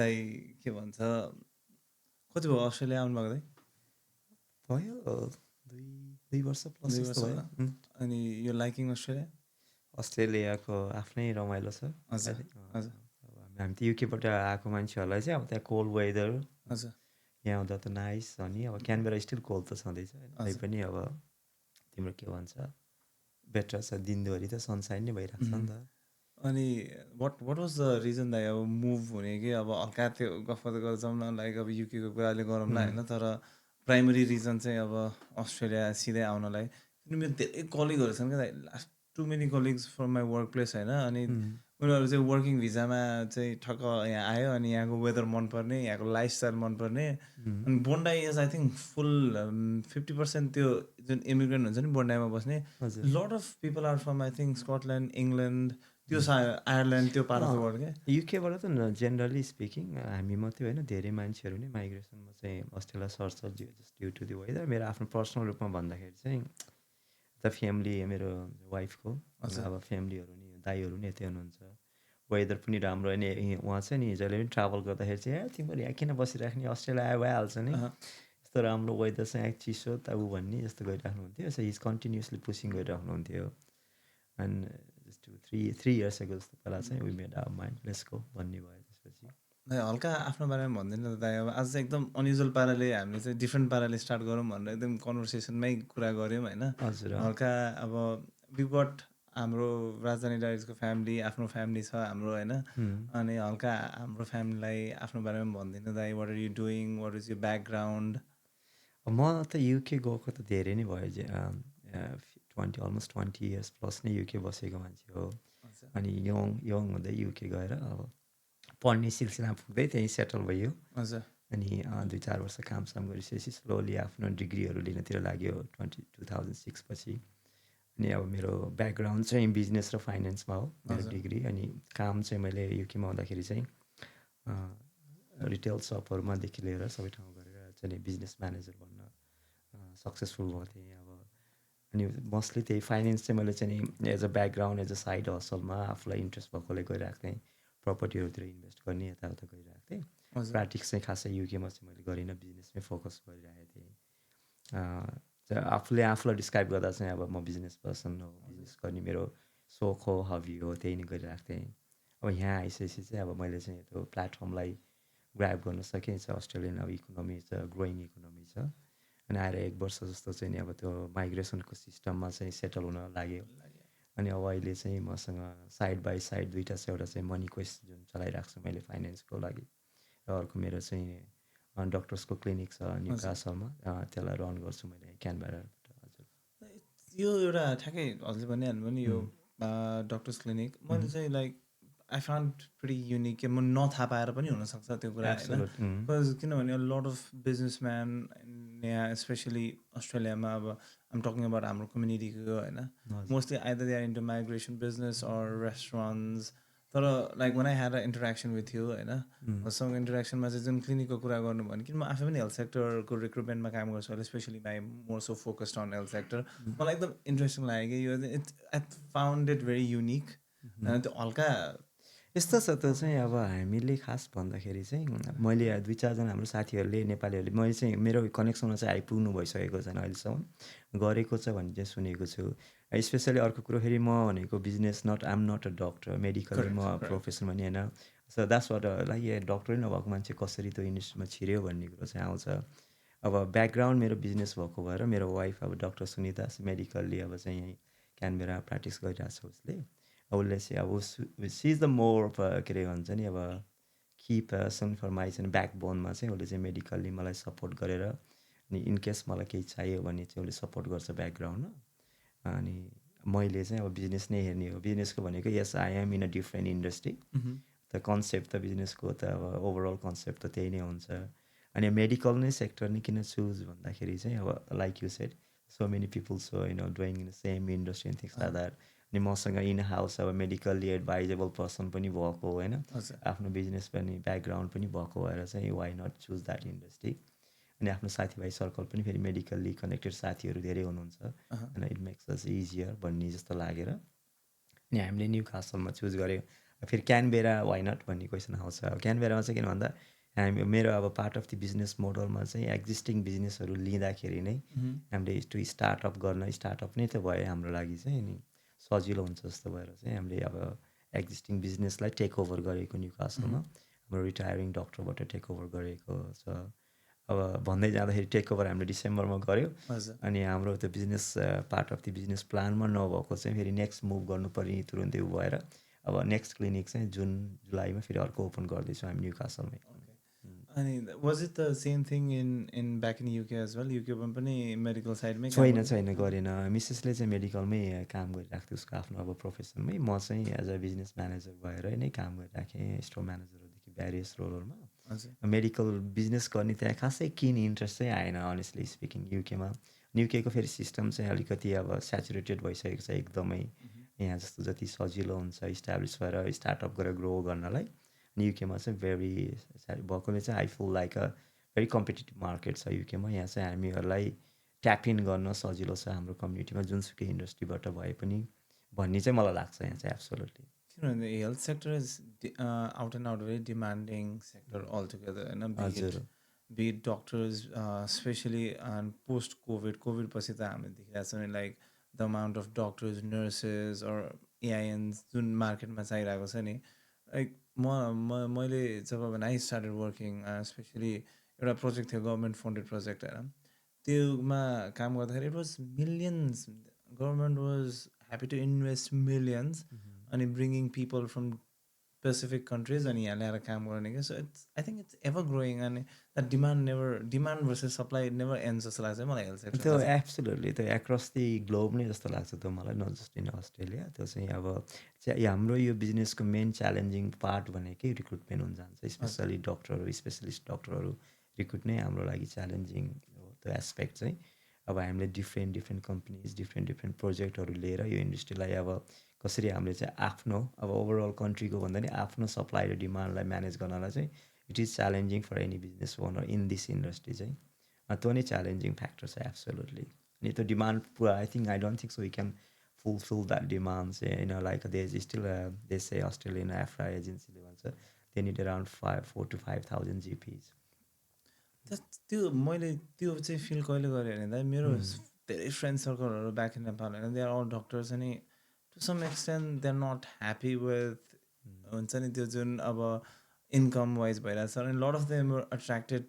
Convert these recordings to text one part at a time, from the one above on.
दाइ के भन्छ कति भयो अस्ट्रेलिया आउनुभएको दाइ? भयो 2 वर्ष प्लस 2 जस्तो वर्ष भयो। भयो। अनि यो लाइकिङ अस्ट्रेलिया? अस्ट्रेलियाको आफ्नै रमाइलो छ। हजुर हजुर अब हामी त युकेबाट आएको मान्छेहरूलाई चाहिँ अब त्यहाँ कोल्ड वेदर, हजुर यहाँ आउँदा त नाइस अनि अब क्यानबेरा स्टिल कोल्ड त छँदैछ होइन, हजुर। तैपनि अब तिम्रो के भन्छ बेटर छ, दिनभरि त सनसाइन नै भइरहेको छ नि त। अनि वाट वाज द रिजन दाइ अब मुभ हुने कि अब हल्का त्यो गफ गर्दै जाउँ न, लाइक अब युकेको कुराले गरौँ न होइन, तर प्राइमरी रिजन चाहिँ अब अस्ट्रेलिया सिधै आउनलाई? किन मेरो धेरै कलिगहरू छन् क्या दाइ, last two many colleagues from my work place होइन, अनि उनीहरू चाहिँ वर्किङ भिजामा चाहिँ ठक्क यहाँ आयो अनि यहाँको वेदर मनपर्ने, यहाँको लाइफस्टाइल मनपर्ने। अनि Bondi is I think full 50% त्यो जुन इमिग्रेन्ट हुन्छ नि बोन्डाईमा बस्ने, lot of people are from I think Scotland, England, त्यो आयरल्यान्ड, त्यो पार्ट अफ द वर्ल्ड क्या। युकेबाट त जेनरली स्पिकिङ हामी मात्रै होइन, धेरै मान्छेहरू नै माइग्रेसनमा चाहिँ अस्ट्रेलिया सर्छ just due to the weather. मेरो आफ्नो पर्सनल रूपमा भन्दाखेरि चाहिँ द फ्यामिली, मेरो वाइफको अब फ्यामिलीहरू नि दाईहरू नि यतै हुनुहुन्छ, वेदर पनि राम्रो। अनि उहाँ चाहिँ नि जहिले पनि ट्राभल गर्दाखेरि चाहिँ तिमीहरू यहाँ किन बसिराख्ने, अस्ट्रेलिया आयो भइहाल्छ नि, यस्तो राम्रो वेदर चाहिँ यहाँ चिसो त ऊ भन्ने जस्तो गरिराख्नुहुन्थ्यो। सो हिज कन्टिन्युसली पुसिङ गरिराख्नुहुन्थ्यो। एन्ड जस्ट 3 years ago जस्तो पहिला चाहिँ we made our mind let's go भन्ने भयो। त्यसपछि हल्का आफ्नो बारेमा भनिदिनु त दाइ। अब आज चाहिँ एकदम अनयुजुअल पाराले हामीले चाहिँ डिफ्रेन्ट पाराले स्टार्ट गरौँ भनेर एकदम कन्भर्सेसनमै कुरा गऱ्यौँ होइन। हजुर हल्का अब विगत हाम्रो राजधानी डायरिजको फ्यामिली, आफ्नो फ्यामिली छ हाम्रो होइन, अनि हल्का हाम्रो फ्यामिलीलाई आफ्नो बारेमा भनिदिनु दाइ। What are you doing, what is your background? म त युके गएको त धेरै नै भयो, 20 years प्लस नै युके बसेको मान्छे हो। अनि यङ हुँदै युके गएर अब पढ्ने सिलसिला पुग्दै त्यहीँ सेटल भयो। हजुर। अनि 2-4 वर्ष कामसाम गरिसकेपछि स्लोली आफ्नो डिग्रीहरू लिनतिर लाग्यो 2006 पछि। अनि अब मेरो ब्याकग्राउन्ड चाहिँ बिजनेस र फाइनेन्समा हो मेरो डिग्री। अनि काम चाहिँ मैले युकेमा आउँदाखेरि चाहिँ रिटेल सपहरूमादेखि लिएर सबै ठाउँ गरेर चाहिँ बिजनेस म्यानेजर बन्न सक्सेसफुल भएको थिएँ। अब अनि मोस्टली त्यही फाइनेन्स चाहिँ मैले चाहिँ as a background, as a side हसलमा आफूलाई इन्ट्रेस्ट भएकोले गइरहेको थिएँ। प्रपर्टीहरूतिर इन्भेस्ट गर्ने यताउता गइरहेको थिएँ। प्र्याक्टिस चाहिँ खासै युकेमा चाहिँ मैले गरिनँ, बिजनेसमै फोकस गरिरहेको थिएँ। आफूलाई डिस्क्राइब गर्दा चाहिँ अब म बिजनेस पर्सन हो, बिजनेस गर्ने मेरो सोख हो, हबी हो, त्यही नै गरिरहेको थिएँ। अब यहाँ आइसकेपछि चाहिँ अब मैले चाहिँ त्यो प्लेटफर्मलाई ग्राब गर्न सकेँ। अस्ट्रेलियन अब इकोनोमी छ, ग्रोइङ इकोनोमी छ। अनि आएर 1 वर्ष जस्तो चाहिँ नि अब त्यो माइग्रेसनको सिस्टममा चाहिँ सेटल हुन लाग्यो। अनि अब अहिले चाहिँ मसँग साइड बाई साइड 2टा छ, एउटा चाहिँ मनी क्वेस्ट जुन चलाइरहेको छु मैले फाइनेन्सको लागि, र अर्को मेरो चाहिँ डक्टर्सको क्लिनिक छ न्युकासलमा, त्यसलाई रन गर्छु मैले क्यानबेराबाट। हजुर, यो एउटा ठ्याक्कै हजुरले भनिहाल्नु नि, यो डक्टर्स क्लिनिक मैले चाहिँ like I found pretty unique. म नथाहा पाएर पनि हुनसक्छ त्यो कुरा होइन, बिकज किनभने लट अफ बिजनेसम्यान यहाँ स्पेसली अस्ट्रेलियामा, अब आम टकिङ अबाउट हाम्रो कम्युनिटीको होइन, mostly either they are into migration business or restaurants. तर like when I had a interaction with you होइन, सँग इन्टरेक्सनमा चाहिँ जुन क्लिनिकको कुरा गर्नुभयो भने, किन म आफै पनि हेल्थ सेक्टरको रिक्रुटमेन्टमा काम गर्छु अहिले, specially my more so focused on health sector. मलाई एकदम इन्ट्रेस्टिङ लाग्यो कि यो I found it very unique. त्यो हल्का यस्तो छ त्यो चाहिँ अब हामीले खास भन्दाखेरि चाहिँ मैले 2-4जना हाम्रो साथीहरूले नेपालीहरूले मैले चाहिँ मेरो कनेक्सनमा चाहिँ आइपुग्नु भइसकेको छैन अहिलेसम्म, गरेको छ भन्ने चाहिँ सुनेको छु। स्पेसली अर्को कुरो फेरि म भनेको business I'm not a doctor, medically म प्रोफेसनमा नि होइन। सो द्याट्स वाट लाइक डक्टरै नभएको मान्छे कसरी त्यो इन्डस्ट्रीमा छिर्यो भन्ने कुरो चाहिँ आउँछ। अब ब्याकग्राउन्ड मेरो बिजनेस भएको भएर मेरो वाइफ अब डक्टर सुनिता मेडिकल्ली अब चाहिँ यहीँ क्यानबेरा प्र्याक्टिस गरिरहेको छ उसले। उसले चाहिँ अब सी इज द मोर के अरे भन्छ नि अब कि पर्सन फर माई चाहिँ ब्याकबोनमा चाहिँ उसले चाहिँ मेडिकल्ली मलाई सपोर्ट गरेर, अनि इनकेस मलाई केही चाहियो भने चाहिँ उसले सपोर्ट गर्छ ब्याकग्राउन्डमा। अनि मैले चाहिँ अब बिजनेस नै हेर्ने हो। बिजनेसको भनेको yes I am in a different industry, त कन्सेप्ट त बिजनेसको त अब ओभरअल कन्सेप्ट त त्यही नै हुन्छ। अनि मेडिकल नै सेक्टर नै किन चुज भन्दाखेरि चाहिँ अब like you said so many peoples doing in the same industry and things like that. अनि मसँग इन हाउस अब मेडिकल्ली एडभाइजेबल पर्सन पनि भएको होइन, आफ्नो बिजनेस पनि ब्याकग्राउन्ड पनि भएको भएर चाहिँ why not choose that industry. अनि आफ्नो साथीभाइ सर्कल पनि फेरि मेडिकल्ली कनेक्टेड साथीहरू धेरै हुनुहुन्छ, अनि इट मेक्स अस इजियर भन्ने जस्तो लागेर अनि हामीले न्युकासलमा चुज गऱ्यौँ। फेरि क्यानबेरा वाइ नट भन्ने क्वेसन आउँछ। अब क्यानबेरामा चाहिँ किन भन्दा मेरो अब पार्ट अफ द बिजनेस मोडलमा चाहिँ एक्जिस्टिङ बिजनेसहरू लिँदाखेरि नै हामीले टु स्टार्टअप नै त भयो हाम्रो लागि चाहिँ, अनि सजिलो हुन्छ जस्तो भएर चाहिँ हामीले अब एक्जिस्टिङ बिजनेसलाई टेक ओभर गरेको न्युकासलमा हाम्रो रिटायरिङ डक्टरबाट टेक ओभर गरेको छ। अब भन्दै जाँदाखेरि टेक ओभर हामीले डिसेम्बरमा गऱ्यो, अनि हाम्रो त्यो business part of the business प्लानमा नभएको चाहिँ फेरि नेक्स्ट मुभ गर्नुपर्ने तुरुन्तै भएर अब नेक्स्ट क्लिनिक चाहिँ जुलाईमा फेरि अर्को ओपन गर्दैछौँ हामी न्युकासलमै। अनि was it the same thing in back in UK as well? युकेमा पनि मेडिकल साइडमै? छैन गरेन। मिसेसले चाहिँ मेडिकलमै काम गरिराख्थ्यो उसको आफ्नो अब प्रोफेसनमै। म चाहिँ एज अ बिजनेस म्यानेजर भएर नै काम गरिराखेँ, स्टोर म्यानेजरदेखि भ्यारियस रोलहरूमा। मेडिकल बिजनेस गर्ने त्यहाँ खासै किन इन्ट्रेस्ट चाहिँ आएन अनेस्टली स्पिकिङ युकेमा। युकेको फेरि सिस्टम चाहिँ अलिकति अब सेचुरेटेड भइसकेको छ एकदमै। यहाँ जस्तो जति सजिलो हुन्छ इस्टाब्लिस भएर स्टार्टअप गरेर ग्रो गर्नलाई, युकेमा चाहिँ भेरी भएकोले चाहिँ I feel like a very competitive market छ युकेमा। यहाँ चाहिँ हामीहरूलाई ट्याप इन गर्न सजिलो छ हाम्रो कम्युनिटीमा जुनसुकै इन्डस्ट्रीबाट भए पनि भन्ने चाहिँ मलाई लाग्छ यहाँ चाहिँ एब्सोल्युटली। किनभने health sector is out and out very demanding sector all together होइन। Be doctors specially post covid पछि त हामीले देखिरहेको छौँ like the amount of doctors, nurses or AINs जुन मार्केटमा चाहिरहेको छ नि। लाइक मैले जब when I started working specially एउटा प्रोजेक्ट थियो गभर्मेन्ट फन्डेड प्रोजेक्ट होइन, त्योमा काम गर्दाखेरि it was millions, government was happy to invest millions अनि bringing people from specific countries अनि यहाँ ल्याएर काम गर्ने क्या। So I think it's ever growing अनि that demand versus supply never end जस्तो लाग्छ मलाई हेल्थ सेक्टर। त्यो एब्सोल्युटली त्यो एक्रस दि ग्लोब नै जस्तो लाग्छ त्यो मलाई, नट जस्ट इन अस्ट्रेलिया। त्यो चाहिँ अब हाम्रो यो बिजनेसको मेन च्यालेन्जिङ पार्ट भनेकै रिक्रुटमेन्ट हुन जान्छ, स्पेसली डक्टरहरू, स्पेसलिस्ट डक्टरहरू रिक्रुट नै हाम्रो लागि च्यालेन्जिङ हो त्यो एस्पेक्ट चाहिँ। अब हामीले डिफ्रेन्ट कम्पनीज डिफ्रेन्ट प्रोजेक्टहरू लिएर यो इन्डस्ट्रीलाई अब कसरी हामीले चाहिँ आफ्नो अब ओभरअल कन्ट्रीको भन्दा नि आफ्नो सप्लाई र डिमान्डलाई म्यानेज गर्नलाई चाहिँ it is challenging for any business owner in this industry चाहिँ। त्यो नै च्यालेन्जिङ फ्याक्टर छ एब्सोल्युटली। अनि त्यो डिमान्ड पुरा I think I don't think so we can fulfil that demand चाहिँ होइन। Like they is still they say Australian AFRA एजेन्सीले भन्छ they need around 4,000 to 5,000 GPs। त्यो मैले त्यो चाहिँ फिल कहिले गरेँ भने मेरो धेरै फ्रेन्ड सर्कलहरू ब्याक इन नेपाल होइन, दे आर अल डक्टर्स अनि to some extent they are not happy with हुन्छ नि त्यो जुन अब इन्कम वाइज भइरहेको छ। अनि lot of them were attracted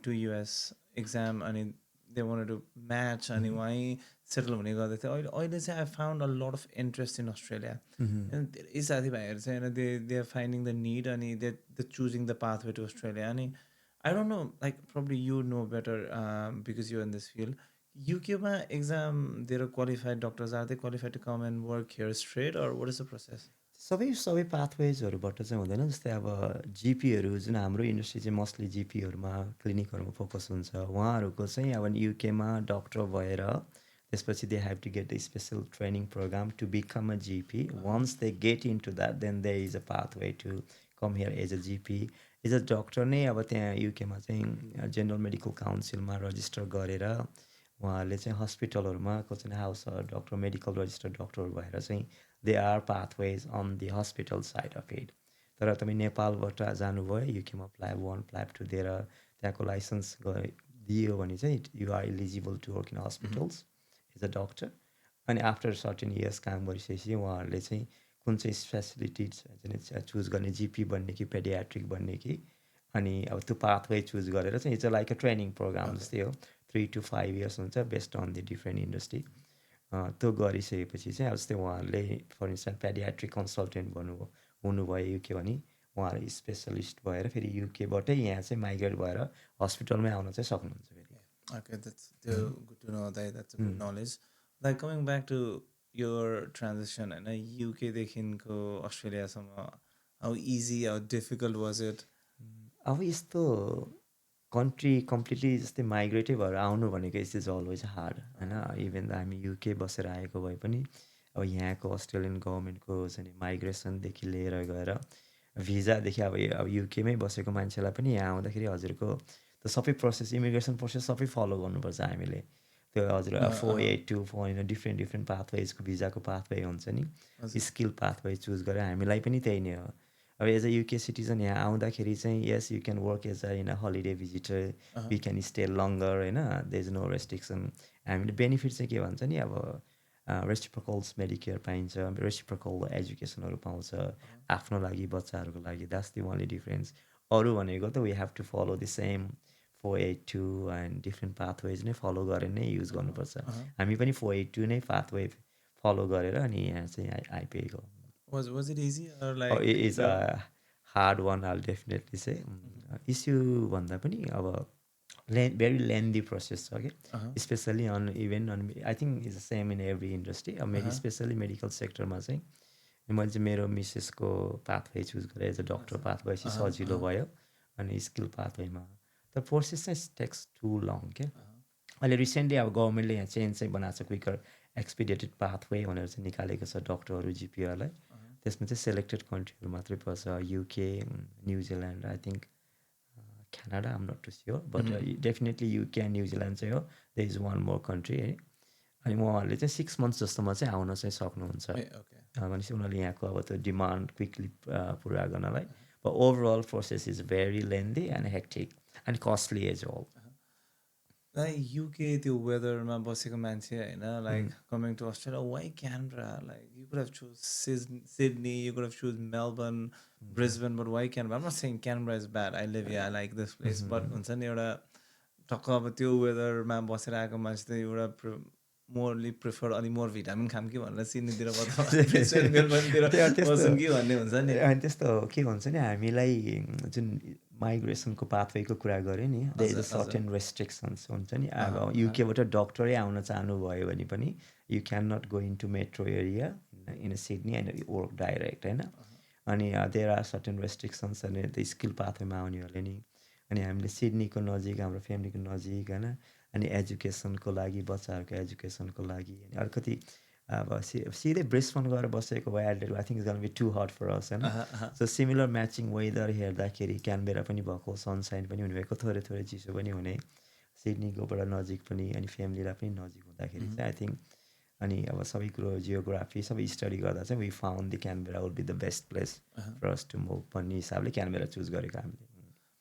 to US exam अनि दे वान्टेड टु म्याच अनि वहीँ सेटल हुने गर्दै थियो। अहिले चाहिँ I found a lot of interest in Australia. धेरै साथीभाइहरू चाहिँ होइन they are finding the need अनि they choosing the pathway to Australia. अनि I don't know, like probably you know better because you're in this field. UKमा exam there are qualified doctors, are they qualified to come and work here straight or what is the process? सबै पाथवेजहरूबाट चाहिँ हुँदैन। जस्तै अब जिपीहरू जुन हाम्रो industry चाहिँ mostly जिपीहरूमा क्लिनिकहरूमा focus हुन्छ, उहाँहरूको चाहिँ अब युकेमा डक्टर भएर त्यसपछि they have to get the special training program to become a GP. Once they get in to that then they is a pathway to come here as a GP. As a doctor नै अब त्यहाँ युकेमा चाहिँ general medical काउन्सिलमा register गरेर उहाँहरूले चाहिँ हस्पिटलहरूमा कसैले house doctor medical registered डक्टरहरू भएर चाहिँ they are pathways on the hospital side of it. तर तपाईँ नेपालबाट जानुभयो युकेमा प्ल्याब 1 प्ल्याब 2 दिएर त्यहाँको लाइसेन्स दियो भने चाहिँ you are eligible to work in hospitals as a doctor. अनि आफ्टर सर्टेन इयर्स काम गरिसकेपछि उहाँहरूले चाहिँ कुन चाहिँ स्पेसिलिटिज चुज गर्ने, जिपी बन्ने कि पेडियाट्रिक बन्ने कि, अनि अब त्यो पाथवे चुज गरेर चाहिँ it's like a training program जस्तै हो। 3 to 5 इयर्स हुन्छ based on the different industry. त्यो गरिसकेपछि चाहिँ अब जस्तै उहाँहरूले फर इन्स्टेन्स पेडियाट्रिक कन्सल्टेन्ट हुनुभयो युके भने उहाँहरू स्पेसलिस्ट भएर फेरि युकेबाटै यहाँ चाहिँ माइग्रेट भएर हस्पिटलमै आउन चाहिँ सक्नुहुन्छ फेरि। Okay, that's good to know that. That's a good knowledge. Like coming back to your transition and UK देखिको अस्ट्रेलियासम्म, how easy, how difficult was it? अब यस्तो कन्ट्री कम्प्लिटली जस्तै माइग्रेटै भएर आउनु भनेको इट इज अलवेज हार्ड होइन। इभन द हामी UK बसेर आएको भए पनि अब यहाँको अस्ट्रेलियन गभर्मेन्टको चाहिँ माइग्रेसनदेखि लिएर गएर भिजादेखि अब युकेमै बसेको मान्छेलाई पनि यहाँ आउँदाखेरि हजुरको त्यो सबै प्रोसेस इमिग्रेसन प्रोसेस सबै फलो गर्नुपर्छ हामीले। त्यो हजुर 482 4 डिफ्रेन्ट पाथवेजको भिजाको पाथवे हुन्छ नि स्किल पाथवे चुज गरेर हामीलाई पनि त्यही नै हो अब एज अ युके सिटिजन यहाँ आउँदाखेरि चाहिँ yes you can work as a in a holiday visitor we can stay longer होइन दे इज नो रेस्ट्रिक्सन हामीले बेनिफिट चाहिँ के भन्छ नि अब रेसिप्रोकल्स मेडिकेयर पाइन्छ रेसिप्रोकल एजुकेसनहरू पाउँछ आफ्नो लागि बच्चाहरूको लागि द्याट्स दि ओन्ली डिफ्रेन्स अरू भनेको त we have to follow the same 482 and different pathways नै फलो गरेर नै युज गर्नुपर्छ हामी पनि 482 नै पाथवे फलो गरेर अनि यहाँ चाहिँ आइपुगेको Was it easy or like it is a hard one I'll definitely say issue भन्दा पनि अब very lengthy process छ कि specially and even and I think is the same in every industry अब स्पेसली मेडिकल सेक्टरमा चाहिँ मैले चाहिँ मेरो मिसेसको पाथवे चुज गरेँ एज अ डक्टर पाथवे चाहिँ सजिलो भयो अनि स्किल पाथवेमा त प्रोसेस चाहिँ टेक्स टु लङ क्या अहिले रिसेन्टली अब गभर्मेन्टले यहाँ चेन्ज चाहिँ बनाएको छ क्विकर एक्सपिडिएटेड पाथवे भनेर चाहिँ निकालेको छ डक्टरहरू जिपिओलाई त्यसमा चाहिँ सेलेक्टेड कन्ट्रीहरू मात्रै पर्छ UK New Zealand I think Canada um not to sure but definitely UK and New Zealand चाहिँ हो they is one more country है अनि उहाँहरूले चाहिँ 6 मन्थ्स जस्तोमा चाहिँ आउन चाहिँ सक्नुहुन्छ भनेपछि उनीहरूले यहाँको अब त्यो डिमान्ड क्विकली पुरा गर्नलाई but overall process is very lengthy and hectic and costly as all like UK त्यो वेदरमा बसेको मान्छे होइन like coming to Australia why Canberra like you could have choose Sydney you could have choose Melbourne Brisbane but why Canberra um not saying Canberra is bad I live I like this place but हुन्छ नि एउटा टक्क अब त्यो वेदरमा बसेर आएको मान्छे त एउटा मोरली प्रिफर अलिक मोर भिटामिन खाम कि भनेर सिडनीतिर बस्छौँ कि भन्ने हुन्छ नि अनि त्यस्तो के भन्छ नि हामीलाई जुन माइग्रेसनको पाथवेको कुरा गऱ्यो नि they is a certain restrictions हुन्छ नि अब युकेबाट डक्टरै आउन चाहनुभयो भने पनि you can not go in to metro area in Sydney and work direct होइन अनि देयर आर सर्टेन रेस्ट्रिक्सन्स अनि त्यो स्किल पाथवेमा आउनेहरूले नि अनि हामीले सिडनीको नजिक हाम्रो फ्यामिलीको नजिक होइन अनि एजुकेसनको लागि बच्चाहरूको एजुकेसनको लागि अनि अलिकति अब सिधै ब्रिस्बेन गएर बसेको भए Adelaide I think is gonna be too hot for us होइन सो सिमिलर म्याचिङ वेदर हेर्दाखेरि क्यानबेरा पनि भएको सनसाइन पनि हुने भएको थोरै थोरै चिसो पनि हुने सिडनीकोबाट नजिक पनि अनि फ्यामिलीलाई पनि नजिक हुँदाखेरि चाहिँ आई थिङ्क अनि अब सबै कुरो जियोग्राफी सबै स्टडी गर्दा चाहिँ we found the Canberra would be the best place for us to move भन्ने हिसाबले क्यानबेरा चुज गरेको हामीले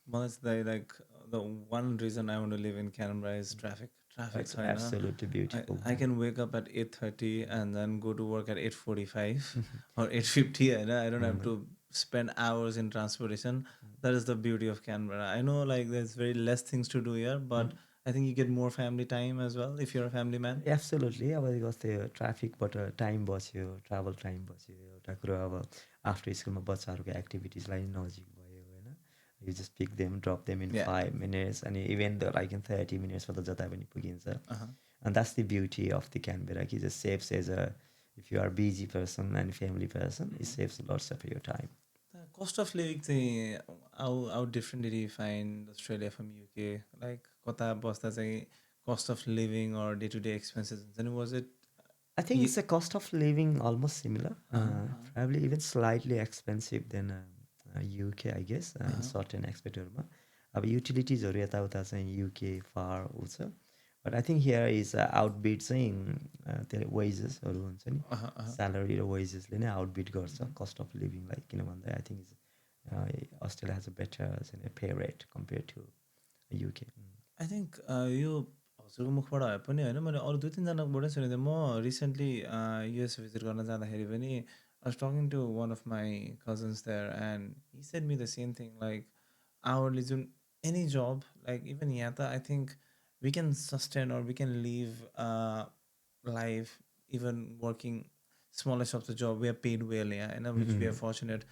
मलाई चाहिँ like the one reason I want to live in Canberra is traffic. That's absolutely beautiful. I can wake up at 8:30 and then go to work at 8:45 or 8:50 and I don't have to spend hours in transportation. That is the beauty of Canberra. I know like there's very less things to do here, but I think you get more family time as well if you're a family man. Absolutely. अब त्यो ट्राफिकबाट time बस्यो travel time बस्यो एउटा कुरो अब after स्कुलमा बच्चाहरूको एक्टिभिटिजलाई नजिक भयो होइन you just pick them, drop them in 5 minutes, and even though like in 30 minutes for the jata pani pugincha. And that's the beauty of the Canberra. It just saves as a, if you are a busy person and family person, it saves lots of your time. The cost of living, how different did you find Australia from UK? Like, kota bosta cost of living or day-to-day expenses? And was it? I think it's a cost of living almost similar. Probably even slightly expensive than UK, I guess, in certain aspectहरूमा अब युटिलिटिजहरू यताउता चाहिँ UK far हुन्छ but I think here is outbeat चाहिँ त्यो वेजेसहरू हुन्छ नि salary र वेजेसले नै आउटबिट गर्छ कस्ट अफ लिभिङलाई किन भन्दा I think Australia has a better pay rate compare to UK I think यो हजुरको मुखबाट भए पनि होइन मैले अरू 2-3जनाकोबाटै सुनेको थिएँ म रिसेन्टली युएस भिजिट गर्न जाँदाखेरि पनि I was talking to one of my cousins there and he said me the same thing like hourly any job like even yata I think we can sustain or we can live life even working smallest of the job we are paid well and which we are fortunate.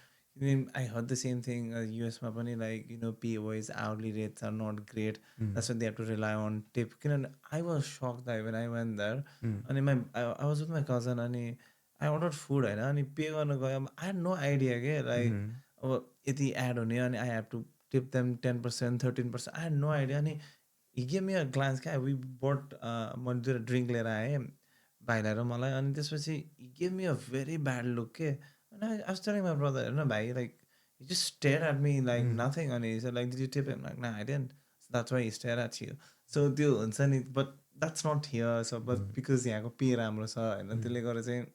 I heard the same thing US ma pani like POIs hourly rates are not great. That's why they have to rely on tip. I was shocked that when I went there and I was with my cousin and I ordered food होइन अनि pay गर्न गयो I had no idea के like अब यति add हुने अनि I have to tip them 10% 13%. I had no idea अनि he gave me a glance क्या we bought मैले दुईवटा ड्रिङ्क लिएर आएँ भाइलाई र मलाई अनि त्यसपछि he gave me a very bad look के अनि I was telling my brother होइन भाइ like he just stared at me like nothing and he said like did you tip him like nah I didn't so that's why he stared at you so त्यो हुन्छ नि but that's not here छ but because यहाँको pay राम्रो छ होइन त्यसले गर्दा चाहिँ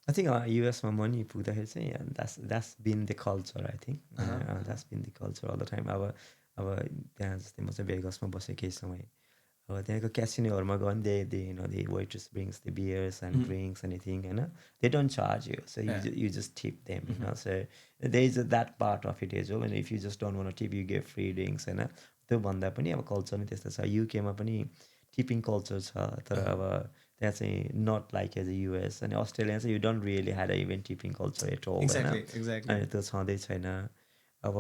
I think युएसमा मनी पुग्दाखेरि चाहिँ that's been the culture I think that's been the culture all the time अब त्यहाँ जस्तै म चाहिँ भेगसमा बसेँ केही समय अब त्यहाँको क्यासिनोहरूमा गयो भने they waitress brings the beers and drinks anything होइन they don't charge you so you just tip them होइन so they is that part of it is हो if you just don't want tip you get free drinks होइन त्यो भन्दा पनि अब culture नै त्यस्तो छ युकेमा पनि टिपिङ कल्चर छ तर अब त्यहाँ चाहिँ not like as a US अनि अस्ट्रेलिया चाहिँ you don't really had a even tipping culture at whole होइन अनि त्यो छँदै छैन अब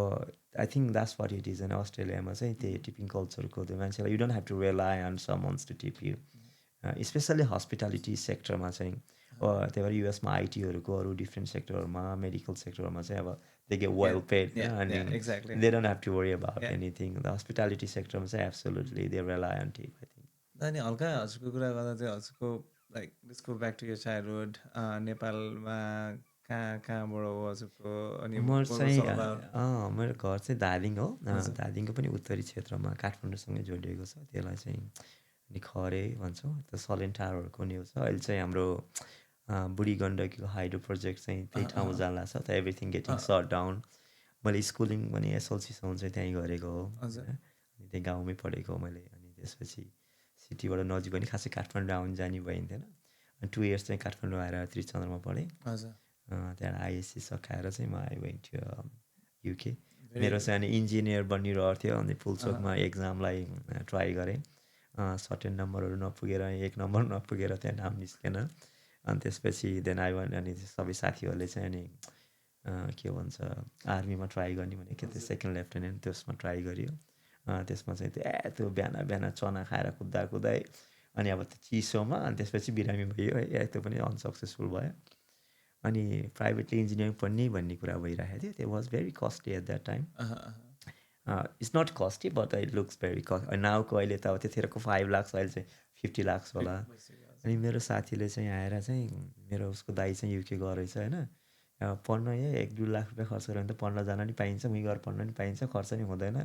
I think that's what it is होइन अस्ट्रेलियामा चाहिँ त्यही टिपिङ कल्चरको त्यो मान्छेलाई you don't have to rely on someone's to tip you specially hospitality सेक्टरमा चाहिँ त्यही भएर युएसमा आइटीहरूको अरू डिफ्रेन्ट सेक्टरहरूमा मेडिकल सेक्टरमा चाहिँ अब दे गेट वेल पेड अनि they don't have to worry about anything the hospitality सेक्टरमा चाहिँ absolutely they rely on tip I think अनि हल्का हजुरको कुरा गर्दा चाहिँ हजुरको like disco back to your childhood नेपालमा कहाँबाट हो हजुरको अनि म चाहिँ मेरो घर चाहिँ धादिङ हो धादिङको पनि उत्तरी क्षेत्रमा काठमाडौँसँगै जोडिएको छ त्यसलाई चाहिँ अनि खरे भन्छौँ त्यो सलेन टावरहरूको न्यु छ अहिले चाहिँ हाम्रो बुढी गण्डकीको हाइड्रो प्रोजेक्ट चाहिँ त्यही ठाउँमा जान लाग्छ त एभ्रिथिङ गेटिङ सट डाउन मैले स्कुलिङ पनि एसएलसीसम्म चाहिँ त्यहीँ गरेको हो अनि त्यही गाउँमै पढेको हो मैले अनि त्यसपछि सिटीबाट नजिक पनि खासै काठमाडौँ आउनु जाने भइन्थेन अनि 2 इयर्स चाहिँ काठमाडौँ आएर त्रिचन्द्रमा पढेँ त्यहाँबाट आइएससी सकाएर चाहिँ म आई वेन्ट युके मेरो चाहिँ अनि इन्जिनियर बनिरहेको थियो अनि फुलचोकमा एक्जामलाई ट्राई गरेँ सर्टेन नम्बरहरू नपुगेर 1 नम्बर नपुगेर त्यहाँ नाम निस्केन अनि त्यसपछि देन आई वान अनि सबै साथीहरूले चाहिँ अनि के भन्छ आर्मीमा ट्राई गर्ने भनेको त्यो सेकेन्ड लेफ्टेनेन्ट त्यसमा ट्राई गरियो त्यसमा चाहिँ त्यो बिहान बिहान चना खाएर कुद्दै अनि अब त्यो चिसोमा अनि त्यसपछि बिरामी भयो है त्यो पनि अनसक्सेसफुल भयो अनि प्राइभेटली इन्जिनियरिङ पढ्ने भन्ने कुरा भइरहेको थियो त्यो was very costly at that time it's not costly but it looks very cost नाउको अहिले त अब त्यतिखेरको 5 लाख अहिले चाहिँ 50 लाख होला अनि मेरो साथीले चाहिँ आएर चाहिँ मेरो उसको दाइ चाहिँ युके गरेछ होइन पढ्न 1-2 लाख रुपियाँ खर्च गऱ्यो भने त पढ्न जान नि पाइन्छ उहीँ गएर पढ्न नि पाइन्छ खर्च नि हुँदैन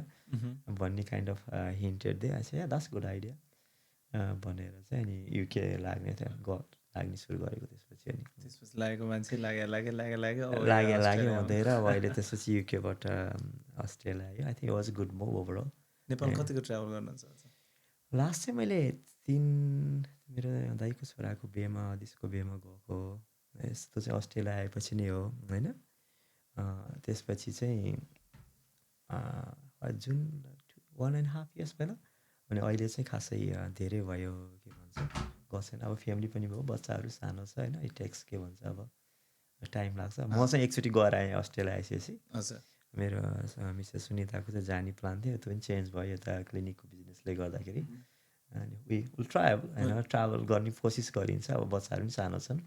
भन्ने काइन्ड अफ हिन्टेड दिए चाहिँ द्याट्स गुड आइडिया भनेर चाहिँ अनि युके लाग्ने थियो लाग्ने सुरु गरेको त्यसपछि लागेको मान्छे लाग्यो हुँदैन अब अहिले त्यसपछि युकेबाट अस्ट्रेलिया आयो I think was good move overall Nepal कतिको ट्राभल गर्नुहुन्छ लास्ट चाहिँ मैले 3 मेरो दाइको छोराको बिहेमा दिदीको बिहेमा गएको यस्तो चाहिँ अस्ट्रेलिया आएपछि नै हो होइन त्यसपछि चाहिँ जुन 1.5 इयर्स पहिला अनि अहिले चाहिँ खासै धेरै भयो के भन्छ गसेन अब फ्यामिली पनि भयो बच्चाहरू सानो छ होइन इट टेक्स के भन्छ अब टाइम लाग्छ म चाहिँ एकचोटि गएर आएँ अस्ट्रेलिया आइसकेपछि मेरो मिसेस सुनिताको चाहिँ जाने प्लान थियो त्यो पनि चेन्ज भयो यता क्लिनिकको बिजनेसले गर्दाखेरि अनि विल ट्राई होइन ट्राभल गर्ने कोसिस गरिन्छ अब बच्चाहरू पनि सानो छन्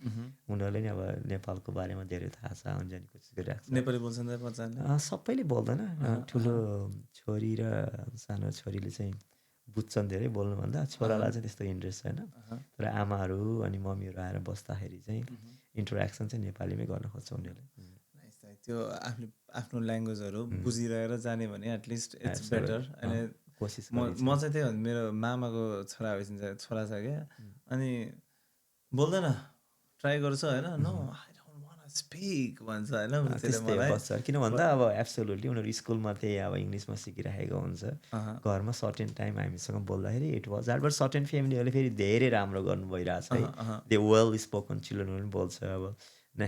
उनीहरूले नि अब नेपालको बारेमा धेरै थाहा छ आउनु जाने कोसिस गरिरहेको छ नेपाली बोल्छन् सबैले बोल्दैन ठुलो छोरी र सानो छोरीले चाहिँ बुझ्छन् धेरै बोल्नुभन्दा छोरालाई चाहिँ त्यस्तो इन्ट्रेस्ट छैन तर आमाहरू अनि मम्मीहरू आएर बस्दाखेरि चाहिँ इन्टरेक्सन चाहिँ नेपालीमै गर्न खोज्छ उनीहरूले त्यो आफ्नो ल्याङ्ग्वेजहरू बुझिरहेर जाने भने एटलिस्ट इट्स बेटर अनि कोसिस म चाहिँ त्यही मेरो मामाको छोरा छ क्या अनि बोल्दैन ट्राई गर्छु होइन नो स्पिक भन्छ होइन किन भन्दा अब एब्सोल्युटली उनीहरू स्कुलमा त्यही अब इङ्ग्लिसमा सिकिराखेको हुन्छ घरमा सर्टेन टाइम हामीसँग बोल्दाखेरि it was that but certain फ्यामिलीहरूले फेरि धेरै राम्रो गर्नु भइरहेछ है दे वेल स्पोकन चिल्ड्रेन पनि बोल्छ अब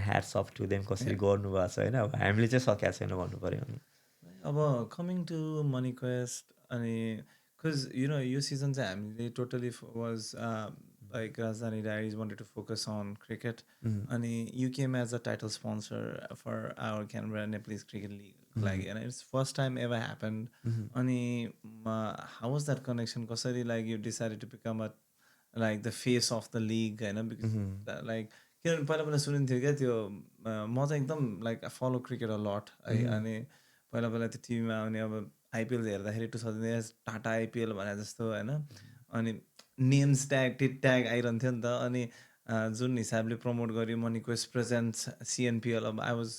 ह्याट्स अफ टु देम कसरी गर्नुभएको छ होइन अब हामीले चाहिँ सकेको छैन भन्नु पऱ्यो अनि अब कमिङ टु मनी क्वेस्ट अनि बिकज यो सिजन चाहिँ हामीले totally was like Rajdhani Diaries wanted to focus on cricket and you came as a title sponsor for our Canberra Nepalese Cricket League like and it's first time ever happened and how was that connection कसरी like you decided to become a like the face of the league होइन because like किनभने पहिला सुनिन्थ्यो क्या त्यो म चाहिँ एकदम like follow cricket a lot है अनि पहिला त्यो टिभीमा आउने अब आइपिएल हेर्दाखेरि 2000 टाटा आइपिएल भने जस्तो होइन अनि नेम्स ट्याग आइरहन्थ्यो नि त अनि जुन हिसाबले प्रमोट गर्यो मनी क्वेस्ट प्रेजेन्ट्स सिएनपिएल अब I was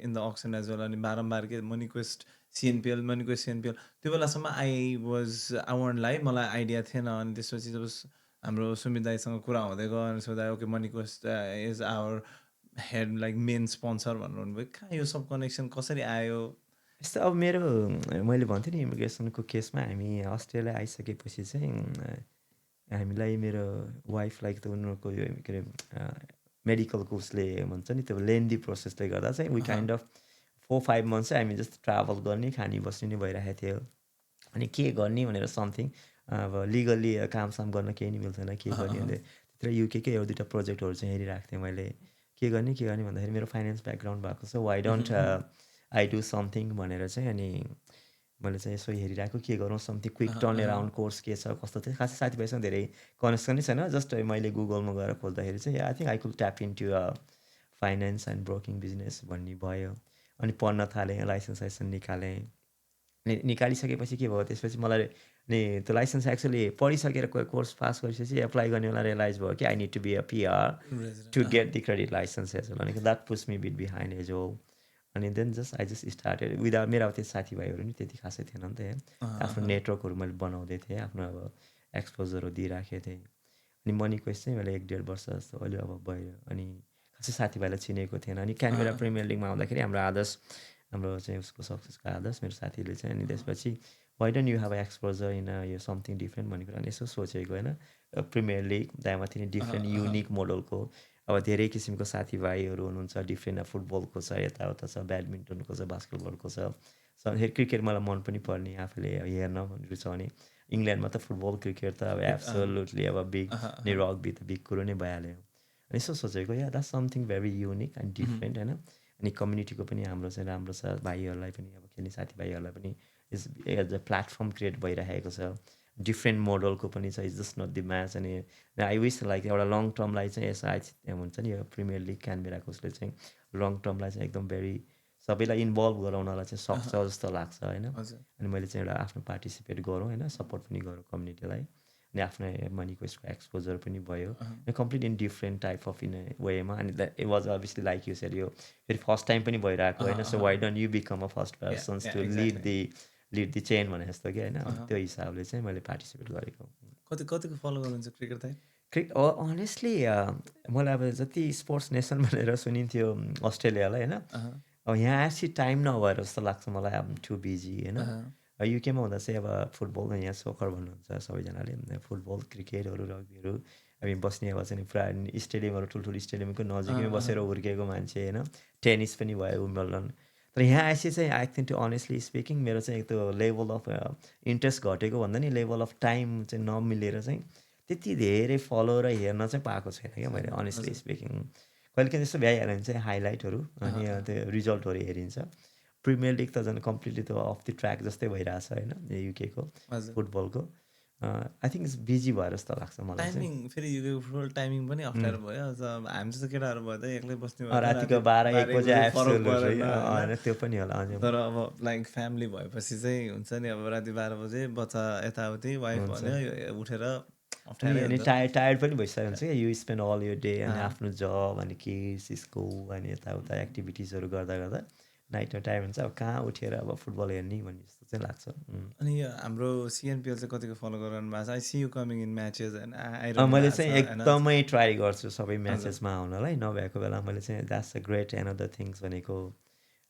in the auction as well अनि बारम्बार के मनी क्वेस्ट सिएनपिएल त्यो बेलासम्म आई वान्टलाई मलाई आइडिया थिएन अनि त्यसपछि जब हाम्रो सुमित दाईसँग कुरा हुँदै गयो अनि सोधा okay Money Quest is our head like main sponsor भनेर भन्नुभयो कहाँ यो सब कनेक्सन कसरी आयो यस्तो अब मेरो मैले भन्थेँ नि इमिग्रेसनको केसमा हामी अस्ट्रेलिया आइसकेपछि चाहिँ हामीलाई मेरो वाइफलाई त उनीहरूको यो के अरे मेडिकलको उसले भन्छ नि त्यो लेन्दी प्रोसेसले गर्दा चाहिँ वी काइन्ड अफ 4-5 मन्थ्स चाहिँ हामी जस्तो ट्राभल गर्ने खाने बस्ने नै भइरहेको थियो अनि के गर्ने भनेर समथिङ अब लिगल्ली कामसाम गर्न केही नि मिल्थेन के गर्ने भने त्यतिर युकेकै एउटा दुइटा प्रोजेक्टहरू चाहिँ हेरिरहेको थिएँ मैले के गर्ने भन्दाखेरि मेरो फाइनेन्स ब्याकग्राउन्ड भएको छ why don't I do something भनेर चाहिँ अनि मैले चाहिँ यसो हेरिरहेको के गरौँ something quick turn around course के छ कस्तो थियो खासै साथीभाइसँग धेरै कनेक्सन नै छैन जस्ट मैले गुगलमा गएर खोज्दाखेरि चाहिँ I think I could tap in to finance and broking business भन्ने भयो अनि पढ्न थालेँ लाइसेन्स निकालेँ अनि निकालिसकेपछि के भयो त्यसपछि मलाई अनि त्यो लाइसेन्स एक्चुली पढिसकेर कोर्स पास गरिसकेपछि एप्लाई गर्ने बेला रियलाइज भयो कि I need to be a PR to get the credit licence as well अनि that puts me bit behind as whole अनि then just I just started without मेरो अब त्यो साथीभाइहरू नि त्यति खासै थिएन नि त आफ्नो नेटवर्कहरू मैले बनाउँदै थिएँ आफ्नो अब एक्सपोजरहरू दिइराखेको थिएँ अनि मनी क्वेस्ट चाहिँ मैले 1-1.5 वर्ष जस्तो अहिले अब भयो अनि खासै साथीभाइलाई चिनेको थिएन अनि क्यानबेरा प्रिमियर लिगमा आउँदाखेरि हाम्रो आदर्श हाम्रो चाहिँ उसको सक्सेसको आदर्श मेरो साथीले चाहिँ अनि त्यसपछि why don't you have exposure in यो समथिङ डिफ्रेन्ट भन्ने कुरा अनि यसो सोचेको होइन प्रिमियर लिग त्यहाँमाथि नि डिफ्रेन्ट युनिक मोडलको अब धेरै किसिमको साथीभाइहरू हुनुहुन्छ डिफ्रेन्ट फुटबलको छ यताउता छ ब्याडमिन्टनको छ बास्केटबलको छ क्रिकेट मलाई मन पनि पर्ने आफूले हेर्न रुचाउने इङ्ल्यान्डमा त फुटबल क्रिकेट त अब एब्सोल्युटली अब बिग नि रग्बी त बिग कुरो नै भइहाल्यो अनि यसो सोचेको या that something very unique and different होइन अनि कम्युनिटीको पनि हाम्रो चाहिँ राम्रो छ भाइहरूलाई पनि अब खेल्ने साथीभाइहरूलाई पनि is as a platform create भइरहेको छ डिफ्रेन्ट मोडलको पनि छ is just not the match अनि आई विस लाइक एउटा लङ टर्मलाई चाहिँ यसो हुन्छ नि यो प्रिमियर लिग क्यानबेराको उसले चाहिँ लङ टर्मलाई चाहिँ एकदम भेरी सबैलाई इन्भल्भ गराउनलाई चाहिँ सक्छ जस्तो लाग्छ होइन अनि मैले चाहिँ एउटा आफ्नो पार्टिसिपेट गरौँ होइन सपोर्ट पनि गरौँ कम्युनिटीलाई अनि आफ्नो मनी क्वेस्टको एक्सपोजर पनि भयो complete in different type of in वेमा अनि it was obviously like you said यो फेरि फर्स्ट टाइम पनि भइरहेको होइन so why don't you become a first persons to lead the chain भने जस्तो कि होइन त्यो हिसाबले चाहिँ मैले पार्टिसिपेट गरेको कतिको फलो गर्नुहुन्छ क्रिकेट दाइ अनेस्टली मलाई अब जति स्पोर्ट्स नेसन भनेर सुनिन्थ्यो अस्ट्रेलियालाई होइन अब यहाँ आएपछि टाइम नभएर जस्तो लाग्छ मलाई अब टु बिजी होइन युकेमा हुँदा चाहिँ अब फुटबल यहाँ सोकर भन्नुहुन्छ सबैजनाले फुटबल क्रिकेटहरू रग्बीहरू हामी बस्ने अब चाहिँ पुरा स्टेडियमहरू ठुल्ठुलो स्टेडियमको नजिकमै बसेर हुर्किएको मान्छे होइन टेनिस पनि भयो विम्बल्डन तर यहाँ आएपछि चाहिँ I think to honestly speaking मेरो चाहिँ त्यो लेभल अफ इन्ट्रेस्ट घटेको भन्दा नि लेभल अफ टाइम चाहिँ नमिलेर चाहिँ त्यति धेरै फलो र हेर्न चाहिँ पाएको छैन क्या मैले अनेस्टली स्पिकिङ कहिले काहीँ त्यस्तो भ्याइहाल्यो भने चाहिँ हाइलाइटहरू अनि त्यो रिजल्टहरू हेरिन्छ प्रिमियर लिग त झन् कम्प्लिटली त्यो अफ द ट्र्याक जस्तै भइरहेछ होइन युकेको फुटबलको आई थिङ्क इट्स बिजी भएर जस्तो लाग्छ मलाई टाइमिङ फेरि युकेको फुटबल टाइमिङ पनि अप्ठ्यारो भयो हामी जस्तो केटाहरू भयो त एक्लै बस्ने रातिको 12-1 बजे त्यो पनि होला तर अब लाइक फ्यामिली भएपछि चाहिँ हुन्छ नि अब राति 12 बजे बच्चा यताउति वाइफ भन्यो उठेर अनि टायर्ड पनि भइसकेको हुन्छ क्या यु स्पेन्ड अल यो डे अनि आफ्नो जब अनि किड्स स्कुल अनि यताउता एक्टिभिटिजहरू गर्दा गर्दा नाइटमा टाइम हुन्छ अब कहाँ उठेर अब फुटबल हेर्ने भन्ने जस्तो चाहिँ लाग्छ अनि यो हाम्रो सिएनपिएल चाहिँ कतिको फलो गरिरहनु भएको छ I see you coming in matches होइन मैले चाहिँ एकदमै ट्राई गर्छु सबै म्याचेसमा आउनलाई नभएको बेला मैले चाहिँ that's a great another things भनेको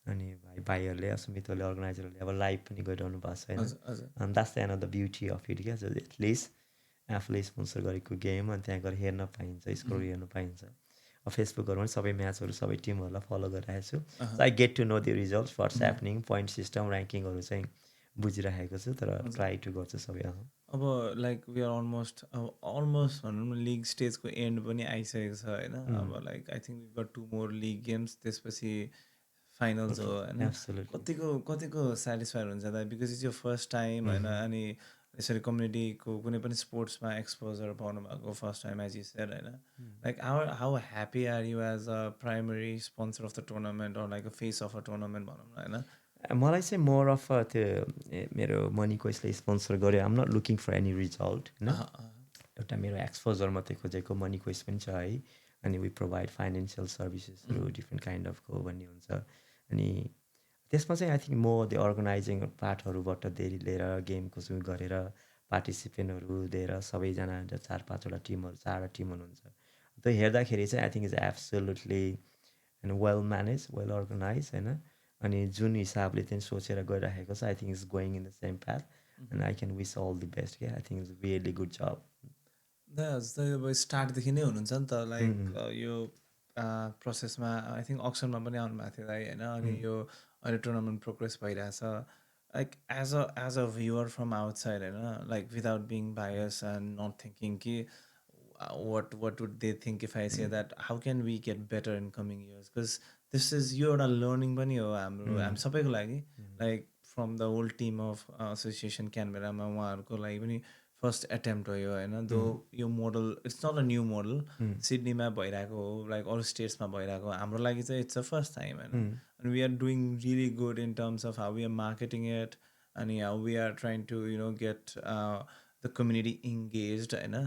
अनि भाइहरूले सुमितहरूले अर्गनाइजरहरूले अब लाइभ पनि गरिरहनु भएको छ होइन अनि that's the another beauty of it क्या एटलिस्ट आफूले स्पोन्सर गरेको गेम अनि त्यहाँ गएर हेर्न पाइन्छ स्कोर हेर्न पाइन्छ फेसबुकहरूमा पनि सबै म्याचहरू सबै टिमहरूलाई फलो गरिरहेको छु I get to know the results what's happening point system ऱ्याङ्किङहरू चाहिँ बुझिरहेको छु तर ट्राई टु गर्छु सबै अब लाइक वी आर अलमोस्ट भनौँ न लिग स्टेजको एन्ड पनि आइसकेको छ होइन अब like I think we got 2 more league games त्यसपछि फाइनल्स हो होइन कतिको सेटिस्फाइड हुन्छ त बिकज इट्स यो फर्स्ट टाइम होइन अनि यसरी कम्युनिटीको कुनै पनि स्पोर्ट्समा एक्सपोजर पाउनु भएको first time as you said होइन like how happy are you as a primary sponsor of the tournament or like a face of a tournament भनौँ न होइन मलाई चाहिँ मोर अफ त्यो मेरो मनी क्वेस्टले स्पोन्सर गर्यो um not looking for any result होइन एउटा मेरो एक्सपोजर मात्रै खोजेको मनी क्वेस्ट पनि छ है अनि वी प्रोभाइड फाइनेन्सियल सर्भिसेसहरू डिफ्रेन्ट काइन्ड अफको भन्ने हुन्छ अनि त्यसमा चाहिँ आई थिङ्क म त्यो अर्गनाइजिङ पार्टहरूबाट धेरै लिएर गेमको सुरु गरेर पार्टिसिपेन्टहरू दिएर सबैजना 4-5वटा टिमहरू 4वटा टिम हुनुहुन्छ त्यो हेर्दाखेरि चाहिँ I think is absolutely and well manage well organise होइन अनि जुन हिसाबले चाहिँ सोचेर गइराखेको छ I think is going in the same path and I can wish all the best क्या I think is really good जब जस्तै अब स्टार्टदेखि नै हुनुहुन्छ नि त लाइक यो प्रोसेसमा आई थिङ्क अक्सनमा पनि आउनुभएको थियो है होइन अनि यो अहिले टुर्नामेन्ट प्रोग्रेस भइरहेछ like as a viewer from outside होइन like without being bias and not thinking कि what would they think if I say that how can we get better in coming years because this is यो एउटा learning पनि हो हामी सबैको लागि like from the whole team of association क्यानबेरामा उहाँहरूको लागि पनि फर्स्ट एटेम्प्ट हो यो होइन दो यो model it's not a new model सिडनीमा भइरहेको हो लाइक अरू स्टेट्समा भइरहेको हो हाम्रो लागि चाहिँ इट्स अ फर्स्ट टाइम होइन अनि we are doing really good in terms of how we are marketing it अनि how we are trying to get the community engage होइन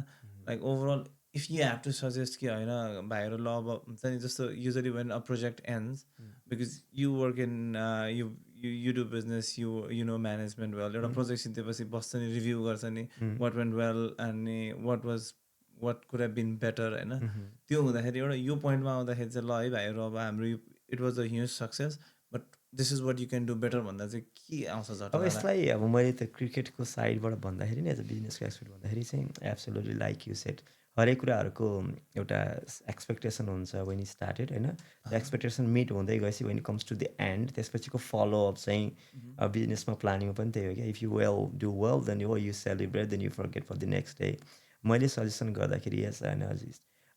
like overall if you have to suggest कि होइन भाइहरू ल अब हुन्छ नि जस्तो usually when a project ends because you work in you do business you know management well एउटा प्रोजेक्ट सिद्धेपछि बस्छ नि रिभ्यू गर्छ नि वाट वेन्ट वेल अनि what could have been better होइन त्यो हुँदाखेरि एउटा यो पोइन्टमा आउँदाखेरि चाहिँ ल है भाइहरू अब हाम्रो it was a huge success but this is what you can do better भन्दा चाहिँ के आउँछ झट्ट अब यसलाई अब मैले त क्रिकेटको साइडबाट भन्दाखेरि नि एज अ बिजनेसको एक्सपेक्ट भन्दाखेरि चाहिँ एब्सोल्युटली लाइक यु सेट हरेक कुराहरूको एउटा एक्सपेक्टेसन हुन्छ वेन यु स्टार्टेड होइन द एक्सपेक्टेसन मिट हुँदै गएपछि when comes to the end त्यसपछिको फलोअप चाहिँ बिजनेसमा प्लानिङमा पनि त्यही हो क्या if you well do well then you celebrate then you forget for the next day मैले सजेसन गर्दाखेरि यस होइन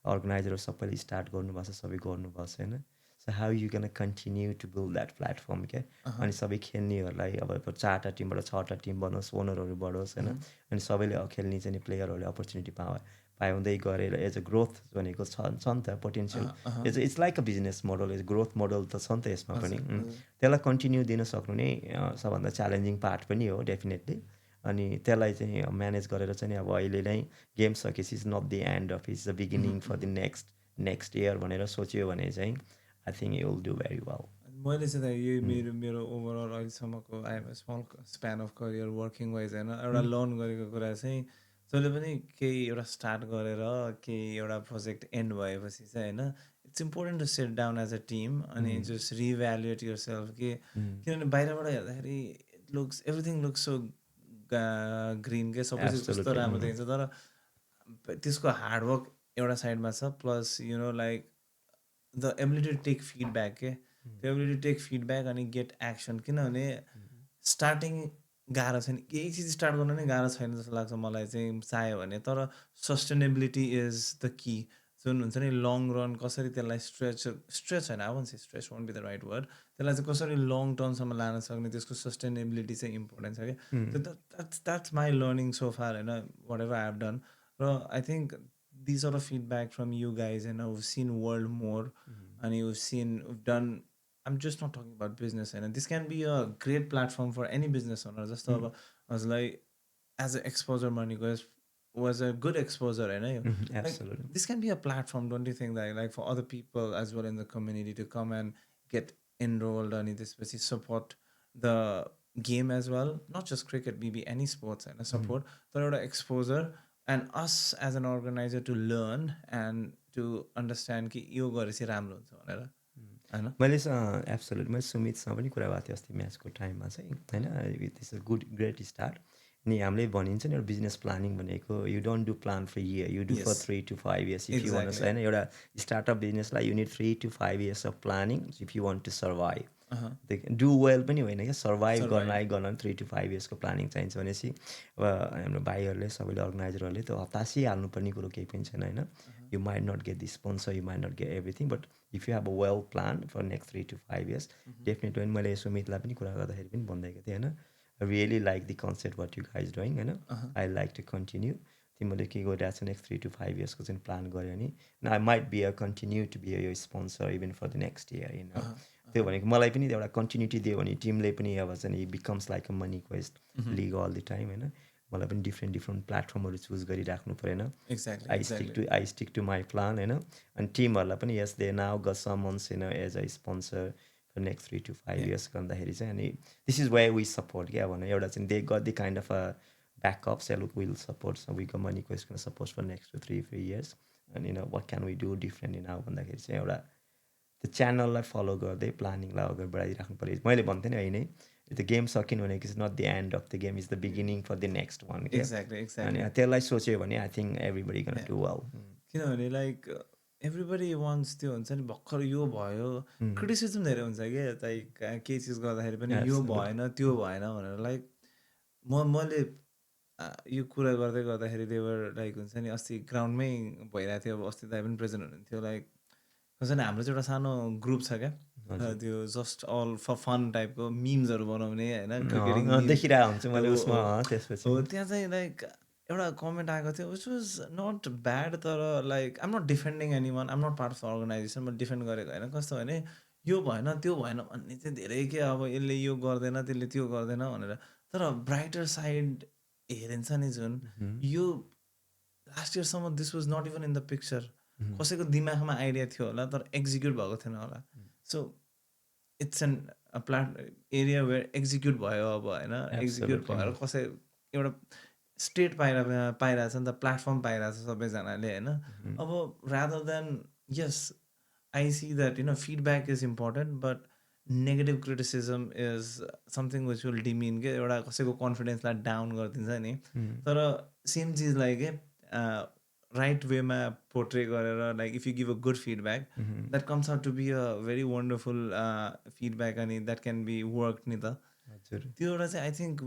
अर्गनाइजरहरू सबैले स्टार्ट गर्नुभएको छ सबै गर्नुभएको छ होइन so how you can continue to build that platform क्या अनि सबै खेल्नेहरूलाई अब 4वटा टिमबाट 6वटा टिम बनोस् ओनरहरू बढोस् होइन अनि सबैले खेल्ने चाहिँ प्लेयरहरूले अपर्च्युनिटी पाउँदै गरेर एज अ ग्रोथ भनेको छ नि त potential it's like a business model is growth model त छ नि त यसमा पनि त्यसलाई कन्टिन्यू दिन सक्नु नै सबभन्दा च्यालेन्जिङ पार्ट पनि हो डेफिनेटली अनि त्यसलाई चाहिँ म्यानेज गरेर चाहिँ अब अहिले नै गेम सकेपछि is not the end of is the beginning for the next year भनेर सोच्यो भने चाहिँ I think you will do very well मैले चाहिँ यही मेरो ओभरअल अहिलेसम्मको I have small span of career working wise होइन एउटा लर्न गरेको कुरा चाहिँ जसले पनि केही एउटा स्टार्ट गरेर केही एउटा प्रोजेक्ट एन्ड भएपछि चाहिँ होइन it's important to set down as a team अनि जस्ट रिभ्यालुएट युर सेल्फ कि किनभने बाहिरबाट हेर्दाखेरि looks everything looks so green के सबै चिज कस्तो राम्रो देखिन्छ तर त्यसको हार्डवर्क एउटा साइडमा छ plus like the ability to take feedback के त्यो एबिलिटी टु टेक फिडब्याक अनि गेट एक्सन किनभने स्टार्टिङ गाह्रो छैन केही चिज स्टार्ट गर्न नै गाह्रो छैन जस्तो लाग्छ मलाई चाहिँ चाह्यो भने तर सस्टेनेबिलिटी इज द की जुन हुन्छ नि लङ रन कसरी त्यसलाई स्ट्रेच होइन अब चाहिँ stretch won't be the right word त्यसलाई चाहिँ कसरी लङ टर्मसम्म लान सक्ने त्यसको सस्टेनेबिलिटी चाहिँ इम्पोर्टेन्ट छ क्या that's my learning so far होइन whatever I have done र I think this are a feedback from you guys होइन we've seen world more and we've done I'm just not talking about business and this can be a great platform for any business owner just I was like as an exposure Money Quest was a good exposure and absolutely like, this can be a platform don't you think that like for other people as well in the community to come and get enrolled and this support the game as well not just cricket maybe any sports and support but exposure and us as an organizer to learn and to understand कि यो गरेपछि राम्रो हुन्छ भनेर होइन मैले absolute मैले सुमितसँग पनि कुरा भएको थियो अस्ति म्याचको टाइममा चाहिँ होइन it's a good great start अनि हामीले भनिन्छ नि एउटा बिजनेस प्लानिङ भनेको you don't do plan for year you do for 3 to 5 years if you want होइन एउटा स्टार्टअप बिजनेसलाई you need 3 to 5 years of planning if you want to survive do well पनि होइन क्या सर्भाइभ गर्न 3 to 5 yearsको planning चाहिन्छ भनेपछि अब हाम्रो भाइहरूले सबैले अर्गनाइजरहरूले त हतासिहाल्नुपर्ने कुरो केही पनि छैन होइन you might not get the sponsor you might not get everything but if you have a well plan for next 3 to 5 years definitely मैले सुमितलाई पनि कुरा गर्दाखेरि पनि भनिदिएको थिएँ होइन really like the concept what you guys doing होइन आई लाइक टु कन्टिन्यू तिमीले के गरिरहेको छ नेक्स्ट 3 to 5 yearsको चाहिँ प्लान गऱ्यो भने I might be a continue to be यो sponsor even for the next year होइन त्यो भनेको मलाई पनि एउटा कन्टिन्युटी दियो भने टिमले पनि अब चाहिँ becomes like a money quest league all the time होइन मलाई पनि डिफ्रेन्ट प्लेटफर्महरू चुज गरिराख्नु परेन I stick to my plan होइन अनि टिमहरूलाई पनि yes they now got some months as a sponsor for next 3 to 5 years गर्दाखेरि चाहिँ अनि this is why we support क्या भने एउटा चाहिँ they got the kind of a backup say look we'll support so we got Money Quest gonna support for next 2 3 4 years and what can we do differently now भन्दाखेरि चाहिँ एउटा त्यो च्यानललाई follow गर्दै प्लानिङलाई अगाडि बढाइराख्नु पऱ्यो मैले भन्थेँ नि होइन त्यो गेम सकिनु भनेको is not the end of the game is the beginning for the next one के अनि त्यसलाई सोच्यो भने I think everybody gonna do well किनभने लाइक एभ्रिबडी वान्ट्स त्यो हुन्छ नि भर्खर यो भयो क्रिटिसिजम धेरै हुन्छ कि लाइक केही चिज गर्दाखेरि पनि यो भएन त्यो भएन भनेर लाइक मैले यो कुरा गर्दै गर्दाखेरि देवर लाइक हुन्छ नि अस्ति ग्राउन्डमै भइरहेको थियो अब अस्ति दाइ पनि प्रेजेन्ट हुनुहुन्थ्यो लाइक हुन्छ नि हाम्रो चाहिँ एउटा सानो ग्रुप छ क्या त्यो जस्ट अल फर फन टाइपको मिम्सहरू बनाउने होइन क्रिकेटिङ देखिरहेको हुन्छ मैले उसमा त्यसपछि हो त्यहाँ चाहिँ लाइक एउटा कमेन्ट आएको थियो विच वाज नट ब्याड तर like um not defending anyone um not part of the organisation मैले डिफेन्ड गरेको होइन कस्तो भने यो भएन त्यो भएन भन्ने चाहिँ धेरै के अब यसले यो गर्दैन त्यसले त्यो गर्दैन भनेर तर ब्राइटर साइड हेरिन्छ नि जुन यो लास्ट इयरसम्म this was not even in the picture कसैको दिमागमा आइडिया थियो होला तर एक्जिक्युट भएको थिएन होला so it's an area where execute भयो अब होइन एक्जिक्युट भएर कसै एउटा स्टेट पाइरहेछ नि त प्लेटफर्म पाइरहेछ सबैजनाले होइन अब rather than yes I see that feedback is important but negative criticism is something which will demean के एउटा कसैको कन्फिडेन्सलाई डाउन गरिदिन्छ नि तर सेम चिजलाई के राइट वेमा पोर्ट्रे गरेर like if you give a good feedback that comes out to be a very wonderful feedback अनि द्याट क्यान बी वर्क नि त त्यो एउटा चाहिँ I think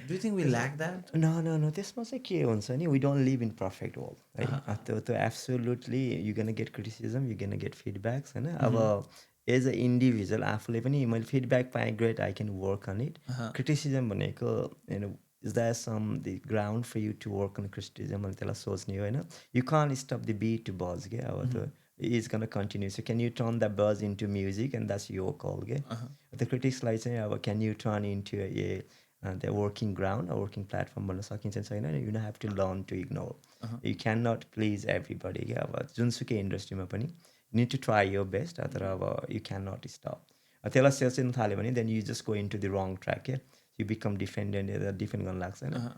do think we lack that न त्यसमा चाहिँ के हुन्छ नि we don't live in perfect world है त्यो absolutely you can get criticism you can get feedbacks होइन अब एज अ इन्डिभिजुअल आफूले पनि मैले फिडब्याक पाएँ great I can work on it criticism भनेको is that some the ground for you to work on criticism अनि त्यसलाई सोच्ने हो होइन यु कान स्टप द बीट टु बज के अब त्यो is gonna continue so can you turn the buzz into music and that's your call के त्यो क्रिटिक्सलाई चाहिँ अब can you turn into a the working ground working platform भन्न सकिन्छ छैन you have to learn to ignore you can not please everybody क्या अब जुनसुकै इन्डस्ट्रीमा पनि need to try your best तर अब you cannot stop त्यसलाई सोच्नु थाल्यो भने then you just go into the wrong track you become defendant defend गर्न लाग्छ होइन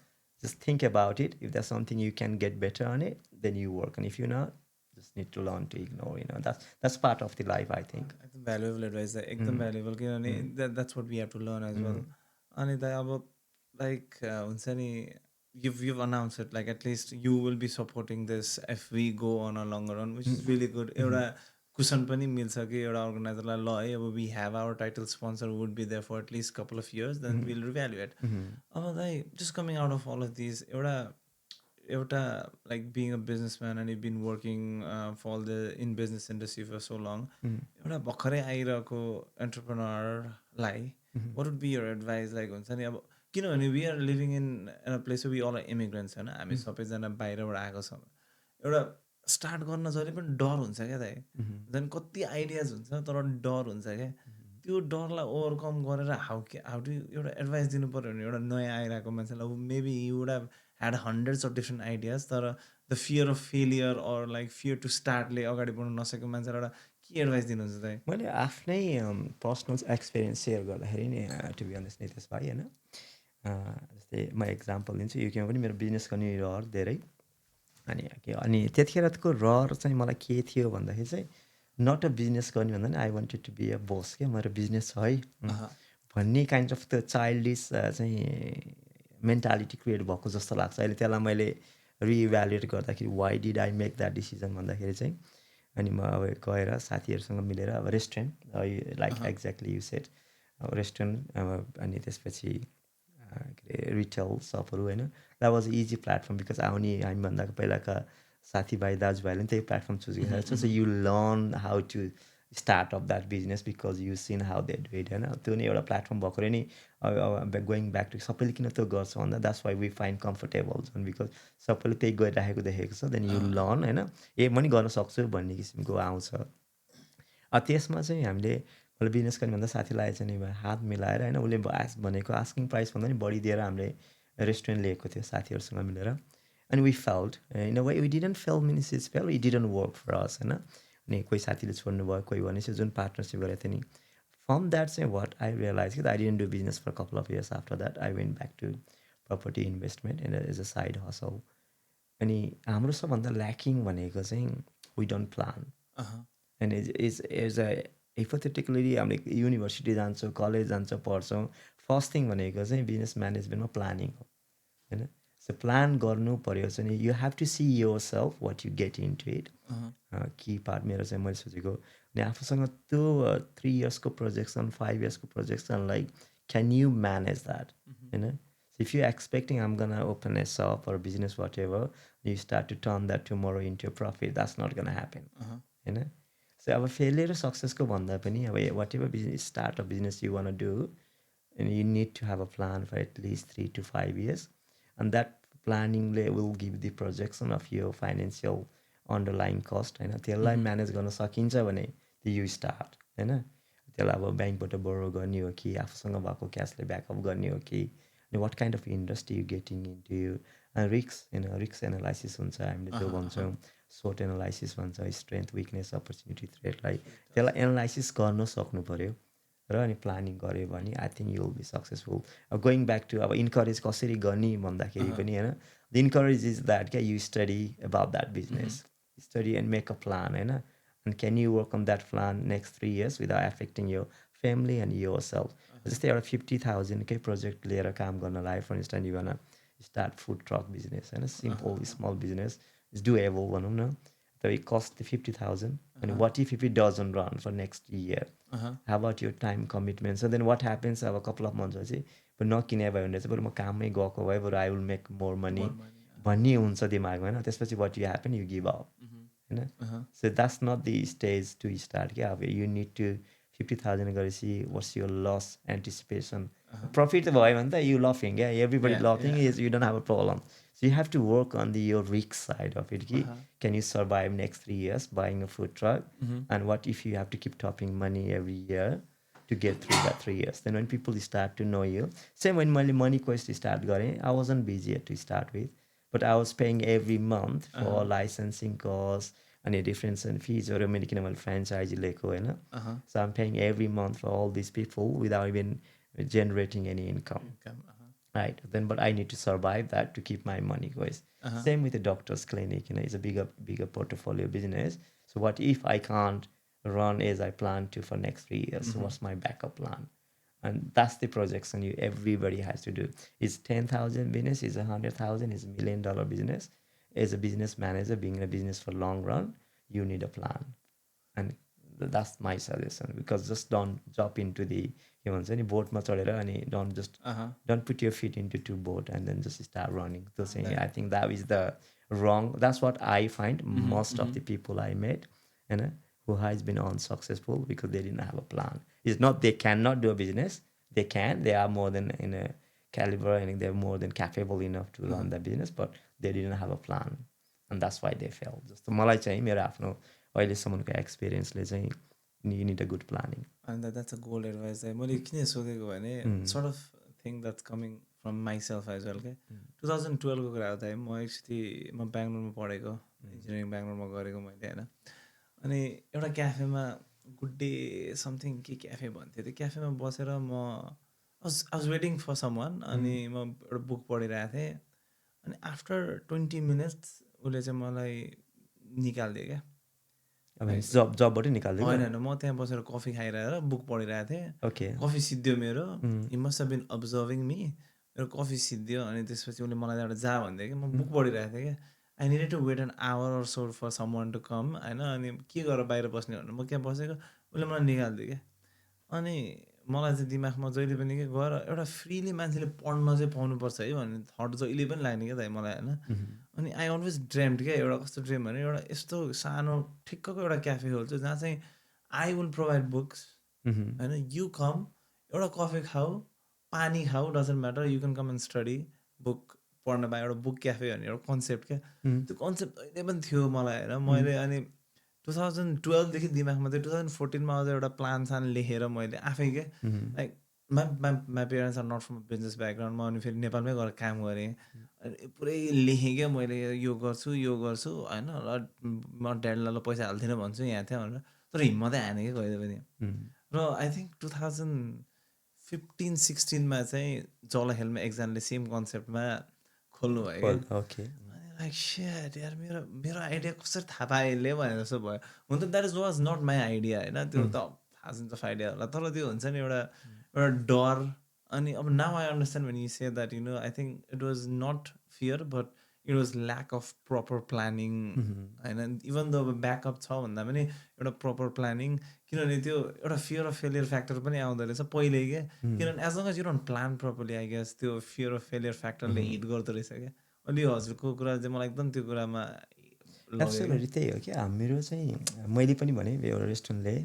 just think about it if there's something you can get better on it then you work and if you not just need to learn to ignore that's part of the life I think valuable advice एकदम valuable किनभने that's what we have to learn as well अनि त अब like हुन्छ नि you've announced it like at least you will be supporting this if we go on a longer run which is really good एउटा cushion पनि मिल्छ कि एउटा अर्गनाइजरलाई ल है अब we have our title sponsor would be there for at least couple of years then we'll reevaluate अब like just coming out of all of these एउटा like being a businessman and you've been working for all the in business industry for so long एउटा भर्खरै आइरहेको एन्टरप्रेन्योरलाई what would be your advice like हुन्छ नि अब किनभने we are living in a place we all immigrants होइन हामी सबैजना बाहिरबाट आएको छौँ एउटा स्टार्ट गर्न जहिले पनि डर हुन्छ क्या दाइ झन् कति आइडियाज हुन्छ तर डर हुन्छ क्या त्यो डरलाई ओभरकम गरेर हाउ डु एउटा एडभाइस दिनु पऱ्यो भने एउटा नयाँ आइरहेको मान्छेलाई maybe you would have had hundreds of different ideas तर the fear of failure or like fear to स्टार्टले अगाडि बढ्नु नसकेको मान्छेलाई एउटा के एडभाइस दिनुहुन्छ दाइ मैले आफ्नै पर्सनल एक्सपिरियन्स सेयर गर्दाखेरि नि टु बी अनेस्ट नितेश भाइ होइन जस्तै म एक्जाम्पल दिन्छु युकेमा पनि मेरो बिजनेस गर्ने रहर धेरै अनि त्यतिखेरको रहर चाहिँ मलाई के थियो भन्दाखेरि चाहिँ नट अ बिजनेस गर्ने भन्दा नि I wanted to be a boss क्या मेरो बिजनेस छ है भन्ने काइन्ड अफ द चाइल्डिस चाहिँ मेन्टालिटी क्रिएट भएको जस्तो लाग्छ अहिले त्यसलाई मैले रिइभ्यालुएट गर्दाखेरि why did I make that decision भन्दाखेरि चाहिँ अनि म अब गएर साथीहरूसँग मिलेर अब restaurant like exactly you set अब रेस्टुरेन्ट अब अनि त्यसपछि के अरे रिटेल सपहरू होइन that was easy platform because आउने हामीभन्दा पहिलाका साथीभाइ दाजुभाइले पनि त्यही प्लेटफर्म चुज गरेको छ so you learn how to start of that business because you seen how they do it होइन त्यो नि एउटा प्लेटफर्म भएकोले नि गोइङ ब्याक टु सबैले किन त्यो गर्छ भन्दा that's why we find comfortable झन् बिकज सबैले त्यही गरिराखेको देखेको छ देन यु लर्न होइन म पनि गर्न सक्छु भन्ने किसिमको आउँछ त्यसमा चाहिँ हामीले मैले बिजनेस गर्ने भन्दा साथीलाई चाहिँ नि हात मिलाएर होइन उसले भनेको आस्किङ प्राइसभन्दा पनि बढी दिएर हामीले रेस्टुरेन्ट लिएको थियो साथीहरूसँग मिलेर अनि we felt in a way we didn't fail means is fail we didn't work for us होइन अनि कोही साथीले छोड्नु भयो कोही भनेपछि जुन पार्टनरसिप गरेको थियो नि फ्रम द्याट चाहिँ वाट आई रियलाइज कि I didn't do business for couple of years after that I went back to property investment and as a side hustle. अनि हाम्रो सबभन्दा ल्याकिङ भनेको चाहिँ we don't plan. And as a hypothetically हामीले university जान्छौँ, college जान्छौँ, पढ्छौँ, first thing भनेको चाहिँ बिजनेस म्यानेजमेन्टमा प्लानिङ हो होइन. सो प्लान गर्नु पऱ्यो चाहिँ you have to see your self what you get into it. कि पार्ट मेरो चाहिँ मैले सोचेको अनि आफूसँग त्यो 3 इयर्सको प्रोजेक्सन 5 इयर्सको प्रोजेक्सनलाई क्यान यु म्यानेज द्याट होइन. If you expecting um gonna open a shop or business whatever you start to turn that tomorrow into profit that's not gonna happen होइन. सो अब फेलियर र सक्सेसको भन्दा पनि अब what ever business start a business you want do and you need to have a plan for at least 3 to 5 years, and that planning will give the projection of your financial underlying cost होइन. त्यसलाई manage गर्न सकिन्छ भने you start होइन. त्यसलाई अब ब्याङ्कबाट बोरो गर्ने हो कि आफूसँग भएको क्यासले ब्याकअप गर्ने हो कि अनि what kind of industry you getting into you. रिक्स होइन, रिक्स एनालाइसिस हुन्छ हामीले जो भन्छौँ, सोट एनालाइसिस भन्छ, स्ट्रेन्थ विकनेस अपर्च्युनिटी थ्रेटलाई त्यसलाई एनालाइसिस गर्न सक्नु पऱ्यो र अनि प्लानिङ गऱ्यो भने I think you will be successful. अब गोइङ ब्याक टु अब इन्करेज कसरी गर्ने भन्दाखेरि पनि होइन, द इन्करेज इज द्याट क्या you study about that business, study and make a plan होइन. And can you work on that plan next 3 years without affecting your family and your self. जस्तै एउटा 50,000कै प्रोजेक्ट लिएर काम गर्न लाग्यो for instance you want start food truck business होइन, simple small business is doable भनौँ न. तर it cost 50,000 and what if it doesn't run for next year? How about your time commitment? So then what happens अब a couple of months पछि but नकिने भयो भने चाहिँ बरु म काममै गएको भए बरु I will make more money भन्ने हुन्छ दिमागमा होइन. त्यसपछि what you happen you give up होइन. So that's not the stage to start क्या. अब यु निड टु 50,000 गरेपछि what's your loss anticipation. Profit त भयो भने त यु लफिङ क्या, एभ्रीबडी लफिङ is you don't have a problem. So you have to work on your risk side of it. Can you survive next 3 years buying a food truck? And what if you have to keep topping money every year to get through that 3 years? Then when people start to know you, same when my Money Quest start going, I wasn't busy to start with, but I was paying every month for licensing costs and a difference in fees or a medical franchise. So I'm paying every month for all these people without even generating any income. Right. Then, but I need to survive that to keep my money going. Same with the doctor's clinic. It's a bigger portfolio business. So what if I can't run as I plan to for next 3 years? So what's my backup plan? And that's the projection everybody has to do. Is 10,000 business? Is 100,000? Is $1 million business? As a business manager, being in a business for long run, you need a plan. And that's my suggestion, because just don't jump into the के भन्छ नि बोटमा चढेर अनि don't put your feet into to boat and then just start running. त्यो चाहिँ I think that is the wrong. That's what I find most of the people I met होइन who has been unsuccessful because they didn't have a plan. Is not they can not do a business, they can, they are more than in a calibre and they are more than capable enough to run the business, but they didn't have a plan and that's why they fail. जस्तो मलाई चाहिँ मेरो आफ्नो अहिलेसम्मको एक्सपिरियन्सले चाहिँ you need a good planning. And that's a gold advice. मैले किन सोधेको भने sort of thing that's coming from myself as well. 2012 को कुरा हो म एक्चुअली म बेङ्गलोरमा पढेको, इन्जिनियरिङ बेङ्गलोरमा गरेको मैले होइन. अनि एउटा क्याफेमा गुड डे समथिङ के क्याफे भन्थ्यो, त्यो क्याफेमा बसेर म I was waiting for someone. अनि म एउटा बुक पढिरहेको थिएँ. अनि आफ्टर 20 minutes उसले चाहिँ मलाई निकालिदियो क्या. जबबाटै निकाल्दै होइन, म त्यहाँ बसेर कफी खाइरहेर बुक पढिरहेको थिएँ. ओके. कफी सिद्धियो मेरो. He must have been observing me. मेरो कफी सिद्धियो अनि त्यसपछि उसले मलाई एउटा जा भनिदियो कि म बुक पढिरहेको थिएँ क्या. I needed to wait an hour or so for someone to come होइन. अनि के गरेर बाहिर बस्ने भनेर म त्यहाँ बसेको, उसले मलाई निकालिदियो क्या. अनि मलाई चाहिँ दिमागमा जहिले पनि के गएर एउटा फ्रीली मान्छेले पढ्न चाहिँ पाउनुपर्छ है भन्ने थट जहिले पनि लाग्ने क्या त मलाई होइन. अनि आई अलवेज ड्रिम्ड क्या, एउटा कस्तो ड्रिम भने एउटा यस्तो सानो ठिक्कको एउटा क्याफे खोल्छु जहाँ चाहिँ आई विल प्रोभाइड बुक्स होइन. यु कम, एउटा कफी खाऊ, पानी खाऊ, doesn't matter, you can come and study, book पढ्न पाएँ. एउटा बुक क्याफे भन्ने एउटा कन्सेप्ट क्या. त्यो कन्सेप्ट अहिले पनि थियो मलाई होइन. मैले अनि 2012देखि दिमागमा थियो. 2014मा अझ एउटा प्लान लेखेर मैले आफै के like my parents are not from business background. म अनि फेरि नेपालमै गएर काम गरेँ. अनि पुरै लेखेँ क्या मैले, यो गर्छु होइन. र म ड्याडीलाई पैसा हाल्थिनँ भन्छु यहाँ थियो भनेर. तर हिम्मतै हाने क्या कहिले पनि. र आई थिङ्क 2015 15-16मा चाहिँ जला हेलमा एकजनाले सेम कन्सेप्टमा खोल्नु भयो क्या ओके अनि लाइक सेट यार मेरो मेरो आइडिया कसरी थाहा पायो यसले भने जस्तो भयो हुन त that is was not my idea होइन त्यो त थाहा अफ आइडिया होला तर त्यो हुन्छ नि एउटा डर अनि अब नाउ आई अन्डरस्ट्यान्ड भने you say that you know I think it was not fear but it was lack of proper planning होइन इभन द अब ब्याकअप छ भन्दा पनि एउटा प्रपर प्लानिङ किनभने त्यो एउटा फियर अफ फेलियर फ्याक्टर पनि आउँदो रहेछ पहिले क्या किनभने as long as you don't plan properly I guess त्यो फियर अफ फेलियर फ्याक्टरले हिट गर्दो रहेछ क्या अलि हजुरको कुरा चाहिँ मलाई एकदम त्यो कुरामा एब्सोल्युटली त्यही हो क्या मेरो चाहिँ मैले पनि भने एउटा रेस्टुरेन्टले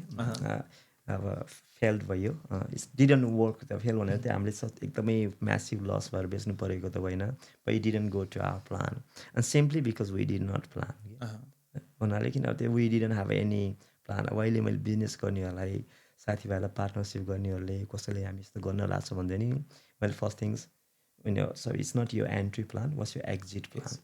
अब फेल्ड भयो इट्स डिडन्ट वर्क त फेल भनेर चाहिँ हामीले एकदमै म्यासिभ लस भएर बेच्नु परेको त होइन but it didn't go to our plan and simply because we did not plan हुनाले किन त्यो we didn't have any plan अब अहिले मैले बिजनेस गर्नेहरूलाई साथीभाइलाई पार्टनरसिप गर्नेहरूले कसैले हामी यस्तो गर्न लाग्छ भन्दै नि मैले first things so it's not यो एन्ट्री प्लान वाट्स यो एक्जिट प्लान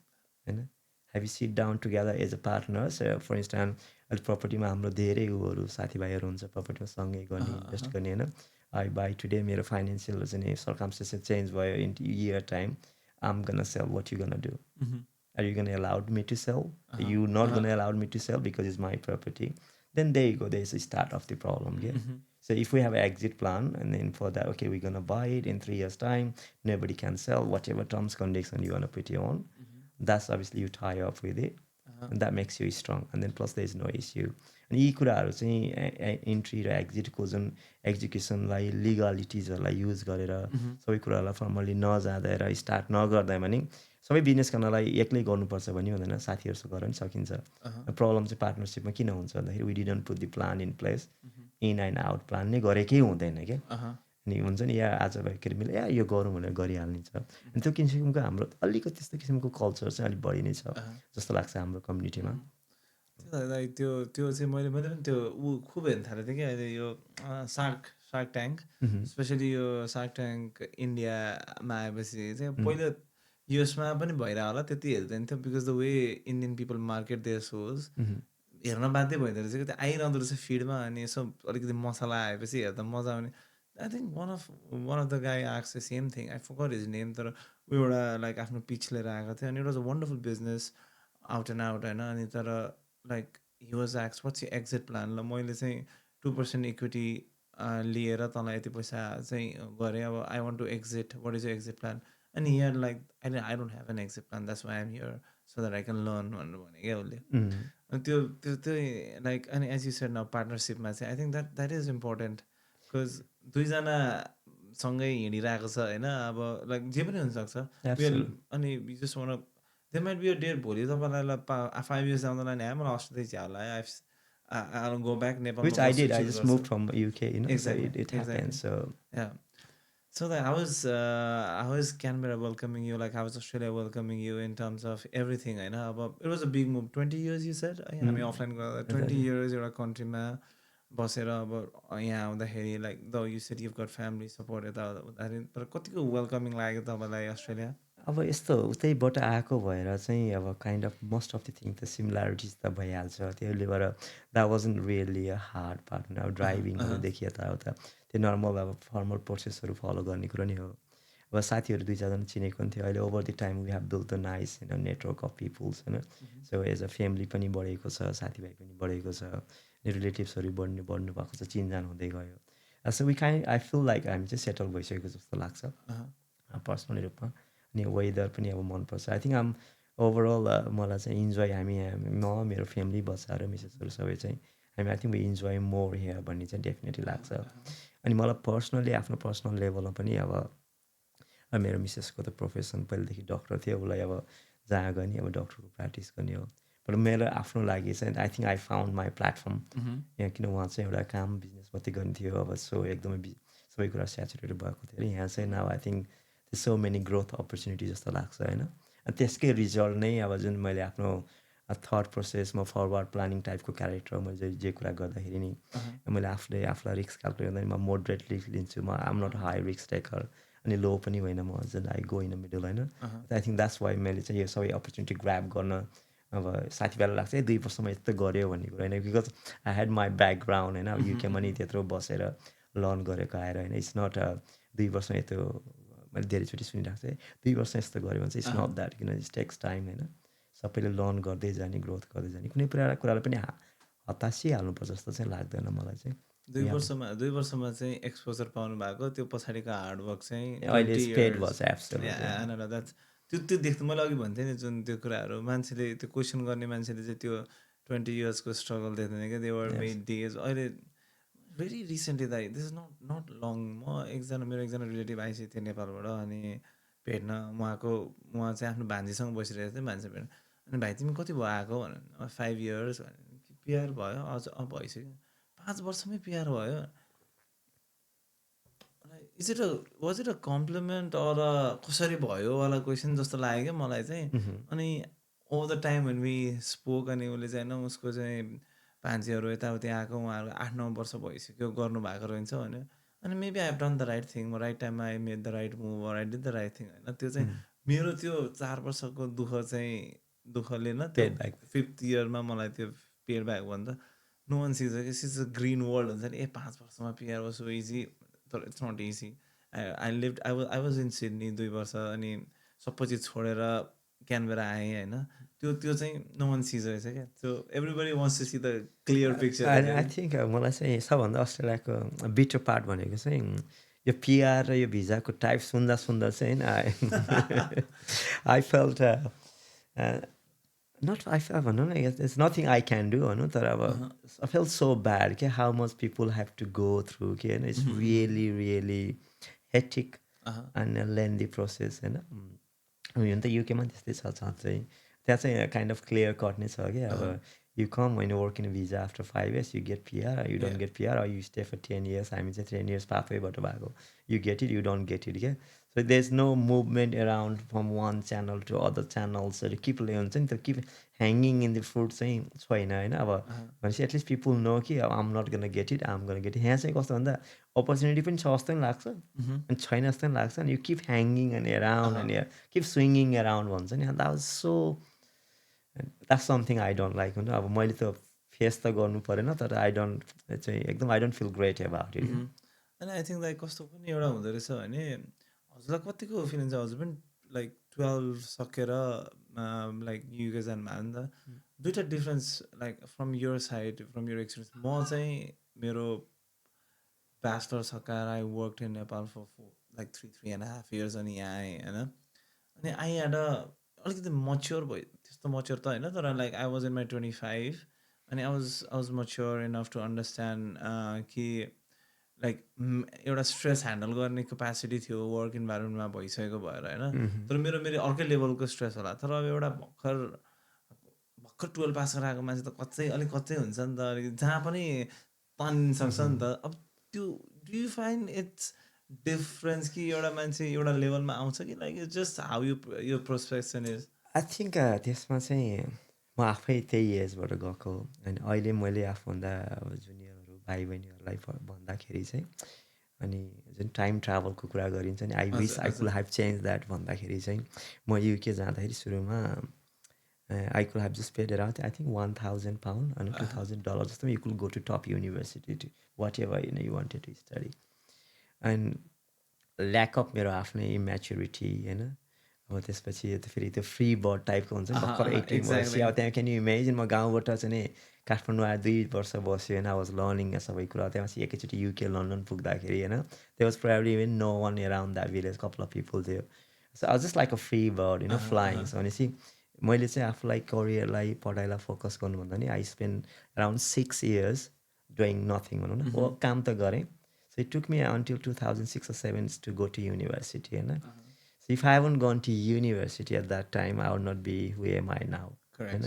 होइन have you sit down together as a partners for instance अहिले प्रपर्टीमा हाम्रो धेरै उहरू साथीभाइहरू हुन्छ प्रपर्टीमा सँगै गर्ने इन्भेस्ट गर्ने होइन आई बाई टुडे मेरो फाइनेन्सियल चाहिँ सर्कमस्टेन्सेस चेन्ज भयो in year time I'm gonna sell what you gonna do are you gonna allowed me to sell you not gonna allowed me to sell because is my property then there you go, there's a start of the problem. Yeah. So if we have an exit plan and then for that, okay, we're going to buy it in 3 years time, nobody can sell, whatever terms condition you want to put it on, that's obviously you tie up with it and that makes you strong and then plus there's no issue. अनि यी कुराहरू चाहिँ entry र एक्जिटको जुन एक्जिक्युसनलाई लिगलिटिजहरूलाई use गरेर सबै कुराहरूलाई firmly नजाँदा र स्टार्ट नगर्दा पनि सबै बिजनेस गर्नलाई एक्लै गर्नुपर्छ भन्ने हुँदैन साथीहरूसँग गर्न पनि सकिन्छ प्रब्लम चाहिँ पार्टनरसिपमा किन हुन्छ भन्दाखेरि we didn't put the plan in place in and out plan नै गरेकै हुँदैन क्या अनि हुन्छ नि या आज भएखेरि मैले या यो गरौँ भनेर गरिहाल्ने अनि त्यो किसिमको हाम्रो अलिकति त्यस्तो किसिमको कल्चर चाहिँ अलिक बढी नै छ जस्तो लाग्छ हाम्रो कम्युनिटीमा त्यो त्यो चाहिँ मैले पनि त्यो खुब हेर्न थालेको थिएँ कि अहिले यो सार्क ट्याङ्क स्पेसली यो सार्क ट्याङ्क इन्डियामा आएपछि चाहिँ पहिला युएसमा पनि भइरहेको होला त्यति हेर्दैन थियो because the way Indian people market there shows हेर्न बाध्य भइदो रहेछ कि त्यो आइरहँदो रहेछ फिडमा अनि यसो अलिकति मसला आएपछि हेर्दा मजा आउने I think one of the guy asks the same thing I forgot his name तर ऊ एउटा लाइक आफ्नो पिच लिएर आएको थियो अनि it was a wonderful business out and out होइन अनि तर like he was ex what's exit plan ल मैले चाहिँ 2% इक्विटी लिएर तँलाई यति पैसा चाहिँ गरेँ अब I want to exit what is यो एक्जिट प्लान अनि here like I don't have an exit plan that's why I am here so that I can learn भनेर भने क्या उसले अनि त्यो लाइक अनि एज यु सेड नाउ पार्टनरसिपमा चाहिँ I think that is important because दुईजना सँगै हिँडिरहेको छ होइन अब लाइक जे पनि हुनसक्छ अनि just one they might be a date भोलि तपाईँलाई 5 years down the line मलाई अस्ट्रेलिया चाहिँ होला I'll go back Nepal. Which I did. I just moved from UK, you know. Exactly. So it happened. So yeah. So that I was Canberra welcoming you, like I was Australia welcoming you in terms of everything. I know, but it was a big move. 20 years, you said. I mean, offline. 20 years, you're a country man. बसेर अब यहाँ आउँदाखेरि like the you said you've got family support यता तर कतिको welcoming लाग्यो तपाईँलाई Australia अब यस्तो उतैबाट आएको भएर चाहिँ अब kind of most of the thing त सिमिल्यारिटिज त भइहाल्छ त्यसले भएर that wasn't really a hard part अब ड्राइभिङहरूदेखि यताउता त्यो नर्मल अब फर्मल प्रोसेसहरू फलो गर्ने कुरो नै हो अब साथीहरू 2-4जना चिनेको पनि थियो अहिले over the time we have built the nice network of peoples होइन सो एज अ फ्यामिली पनि बढेको छ साथीभाइ पनि बढेको छ रिलेटिभ्सहरू बढ्नु भएको छ चिनजान हुँदै गयो so we kind I feel like हामी चाहिँ सेटल भइसकेको जस्तो लाग्छ पर्सनली रूपमा अनि वेदर पनि अब मनपर्छ आई थिङ्क ओभरअल मलाई चाहिँ इन्जोय हामी म मेरो फ्यामिली बच्चाहरू मिसेसहरू सबै चाहिँ हामी I think we enjoy more here भन्ने चाहिँ डेफिनेटली लाग्छ अनि मलाई पर्सनली आफ्नो पर्सनल लेभलमा पनि अब मेरो मिसेसको त प्रोफेसन पहिलेदेखि डक्टर थियो उसलाई अब जहाँ गर्ने अब डक्टरको प्र्याक्टिस गर्ने हो बट मेरो आफ्नो लागि चाहिँ I think I found my platform यहाँ किन उहाँ चाहिँ एउटा काम बिजनेस मात्रै गर्ने थियो अब सो एकदमै सबै कुरा सेचुरेटेड भएको थियो यहाँ चाहिँ now I think so many growth opportunity जस्तो लाग्छ होइन अनि त्यसकै रिजल्ट नै अब जुन मैले आफ्नो थट प्रोसेसमा फरवर्ड प्लानिङ टाइपको क्यारेक्टर मैले जे कुरा गर्दाखेरि नि मैले आफूलाई रिस्क क्यालकुलेट गर्दा म मोडरेट रिस्क लिन्छु म आम नट हाई रिस्क टेकर अनि लो पनि होइन म जुन I go in the middle होइन आई थिङ्क द्याट्स वाइ मैले चाहिँ यो सबै अपर्च्युनिटी ग्राब गर्न अब साथीभाइलाई लाग्छ 2 वर्षमा यस्तो गऱ्यो भन्ने कुरा होइन because I had my background होइन युकेमा नि त्यत्रो बसेर लर्न गरेको आएर होइन इट्स नट 2 वर्ष यस्तो मैले धेरैचोटि सुनिरहेको छु 2 वर्ष यस्तो गऱ्यो भने चाहिँ इट्स नट द्याट किन इट्स टेक्स टाइम होइन सबैले लर्न गर्दै जाने ग्रोथ गर्दै जाने कुनै कुरालाई पनि हतासिहाल्नुपर्छ जस्तो चाहिँ लाग्दैन मलाई चाहिँ 2 वर्षमा चाहिँ एक्सपोजर पाउनु भएको त्यो पछाडिको हार्डवर्क चाहिँ अहिले 20 स्पेड years. भएछ एब्सोल्युटली द्याट्स त्यो देख्दा मैले अघि भन्थेँ नि जुन त्यो कुराहरू मान्छेले त्यो क्वेसन गर्ने मान्छेले चाहिँ त्यो 20 yearsको स्ट्रगल देख्दैन क्या दे वर मेड डेज अहिले भेरी रिसेन्टली दाइ दिस इज नट लङ मेरो एकजना रिलेटिभ आइसकेको थियो नेपालबाट अनि भेट्न उहाँ चाहिँ आफ्नो भान्जीसँग बसिरहेको थियो मान्छे भेट्न अनि भाइ तिमी कति भयो आएको भने 5 years भने पिआर भयो अझ भइसक्यो 5 वर्षमै पिआर भयो was it a compliment or कसरी भयो वाला क्वेसन जस्तो लाग्यो क्या मलाई चाहिँ अनि over the time when we spoke अनि उसले चाहिँ होइन उसको चाहिँ भान्जीहरू यताउति आएको उहाँहरू 8-9 वर्ष भइसक्यो गर्नुभएको रहेछ भन्यो अनि maybe I have done the right thing right टाइममा I made the right move I did the right thing होइन त्यो चाहिँ मेरो त्यो 4 वर्षको दुःखले न त्यो 5th yearमा मलाई त्यो पेड ब्याक भन्दा no one sees is a green world हुन्छ नि 5 वर्षमा पिआर वाज सो इजी तर it's not easy I was in Sydney 2 वर्ष अनि सबै चिज छोडेर क्यानबेरा आएँ होइन त्यो चाहिँ नो वान सिज रहेछ क्या त्यो everybody wants to see the clear picture I think मलाई चाहिँ सबभन्दा अस्ट्रेलियाको बिटर पार्ट भनेको चाहिँ यो पिआर र यो भिजाको टाइप सुन्दा चाहिँ होइन आई फेल्ट नट आई भनौँ न it's nothing I can do भनौँ तर अब आई फेल सो ब्याड क्या how much people have to go through कि होइन it's really hectic and lengthy process होइन हुन त युकेमा त्यस्तै छ चाहिँ त्यहाँ चाहिँ काइन्ड अफ क्लियर कट नै छ कि अब you come when you work in a visa after 5 years you get PR or you don't get PR or you stay for 10 years I mean 10 years pathway but you get it you don't get it yeah so there's no movement around from one channel to other channels so to keep keep hanging in the fruit saying छैन हैन अब भनेपछि at least people know कि I'm not going to get it I'm going to get it यहाँ चाहिँ कस्तो भन्दा opportunity पनि छ जस्तो पनि लाग्छ अनि छैन जस्तो पनि लाग्छ अनि you keep hanging and around and keep swinging around भन्छ नि that was so that's something I don't like होइन अब मैले त फेस त गर्नु परेन तर I don't feel great about it अनि आई थिङ्क लाइक कस्तो पनि एउटा हुँदो रहेछ भने हजुरलाई कतिको फिलिङ छ हजुर पनि लाइक 12 सकेर लाइक युके जानुभयो नि त दुइटा difference like from your side from your experience म चाहिँ मेरो ब्याचलर सकाएर I work in Nepal for like 3.5 years अनि यहाँ आएँ होइन अनि आई ह्याड अलिकति मच्योर भयो त्यस्तो मच्योर त होइन तर like I was in my 25 अनि I was mature enough to understand कि लाइक एउटा स्ट्रेस ह्यान्डल गर्ने क्यापेसिटी थियो वर्क इन्भाइरोमेन्टमा भइसकेको भएर होइन तर मेरो अर्कै लेभलको स्ट्रेस होला तर अब एउटा भर्खर 12 पास गरेर आएको मान्छे त अलिक कच्चै हुन्छ नि त अलिक जहाँ पनि तानिसक्छ नि त अब त्यो do you find it's difference कि एउटा मान्छे एउटा लेभलमा आउँछ कि लाइक इट्स जस्ट हाउ यो प्रोस्पेक्सन इज आई थिङ्क त्यसमा चाहिँ म आफै त्यही एजबाट गएको अनि अहिले मैले आफूभन्दा अब जुनियरहरू भाइ बहिनीहरूलाई भन्दाखेरि चाहिँ अनि जुन टाइम ट्राभलको कुरा गरिन्छ नि I wish I could have change that भन्दाखेरि चाहिँ म युके जाँदाखेरि सुरुमा I could have just paid around I think £1,000 अनि $2,000 जस्तो you could go to top university to whatever you wanted to study and lack of मेरो आफ्नै इम्याच्युरिटी होइन अब त्यसपछि फेरि त्यो फ्री बर्ड टाइपको हुन्छ भर्खर 18 वर्ष अब त्यहाँ क्यान यु इमेजिन म गाउँबाट चाहिँ नि काठमाडौँ आएर 2 वर्ष बस्यो होइन आई वाज लर्निङ सबै कुरा त्यहाँपछि एकैचोटि युके लन्डन पुग्दाखेरि होइन त्यो was probably even no one around that village couple of people थियो so I just like a free bird होइन फ्लाइङ भनेपछि मैले चाहिँ आफूलाई करियरलाई पढाइलाई फोकस गर्नुभन्दा नि I spend around 6 years doing nothing भनौँ न काम त गरेँ so it took me until 2006 or 7 to go to university होइन So if I haven't gone to university at that time, I would not be who am I now. होइन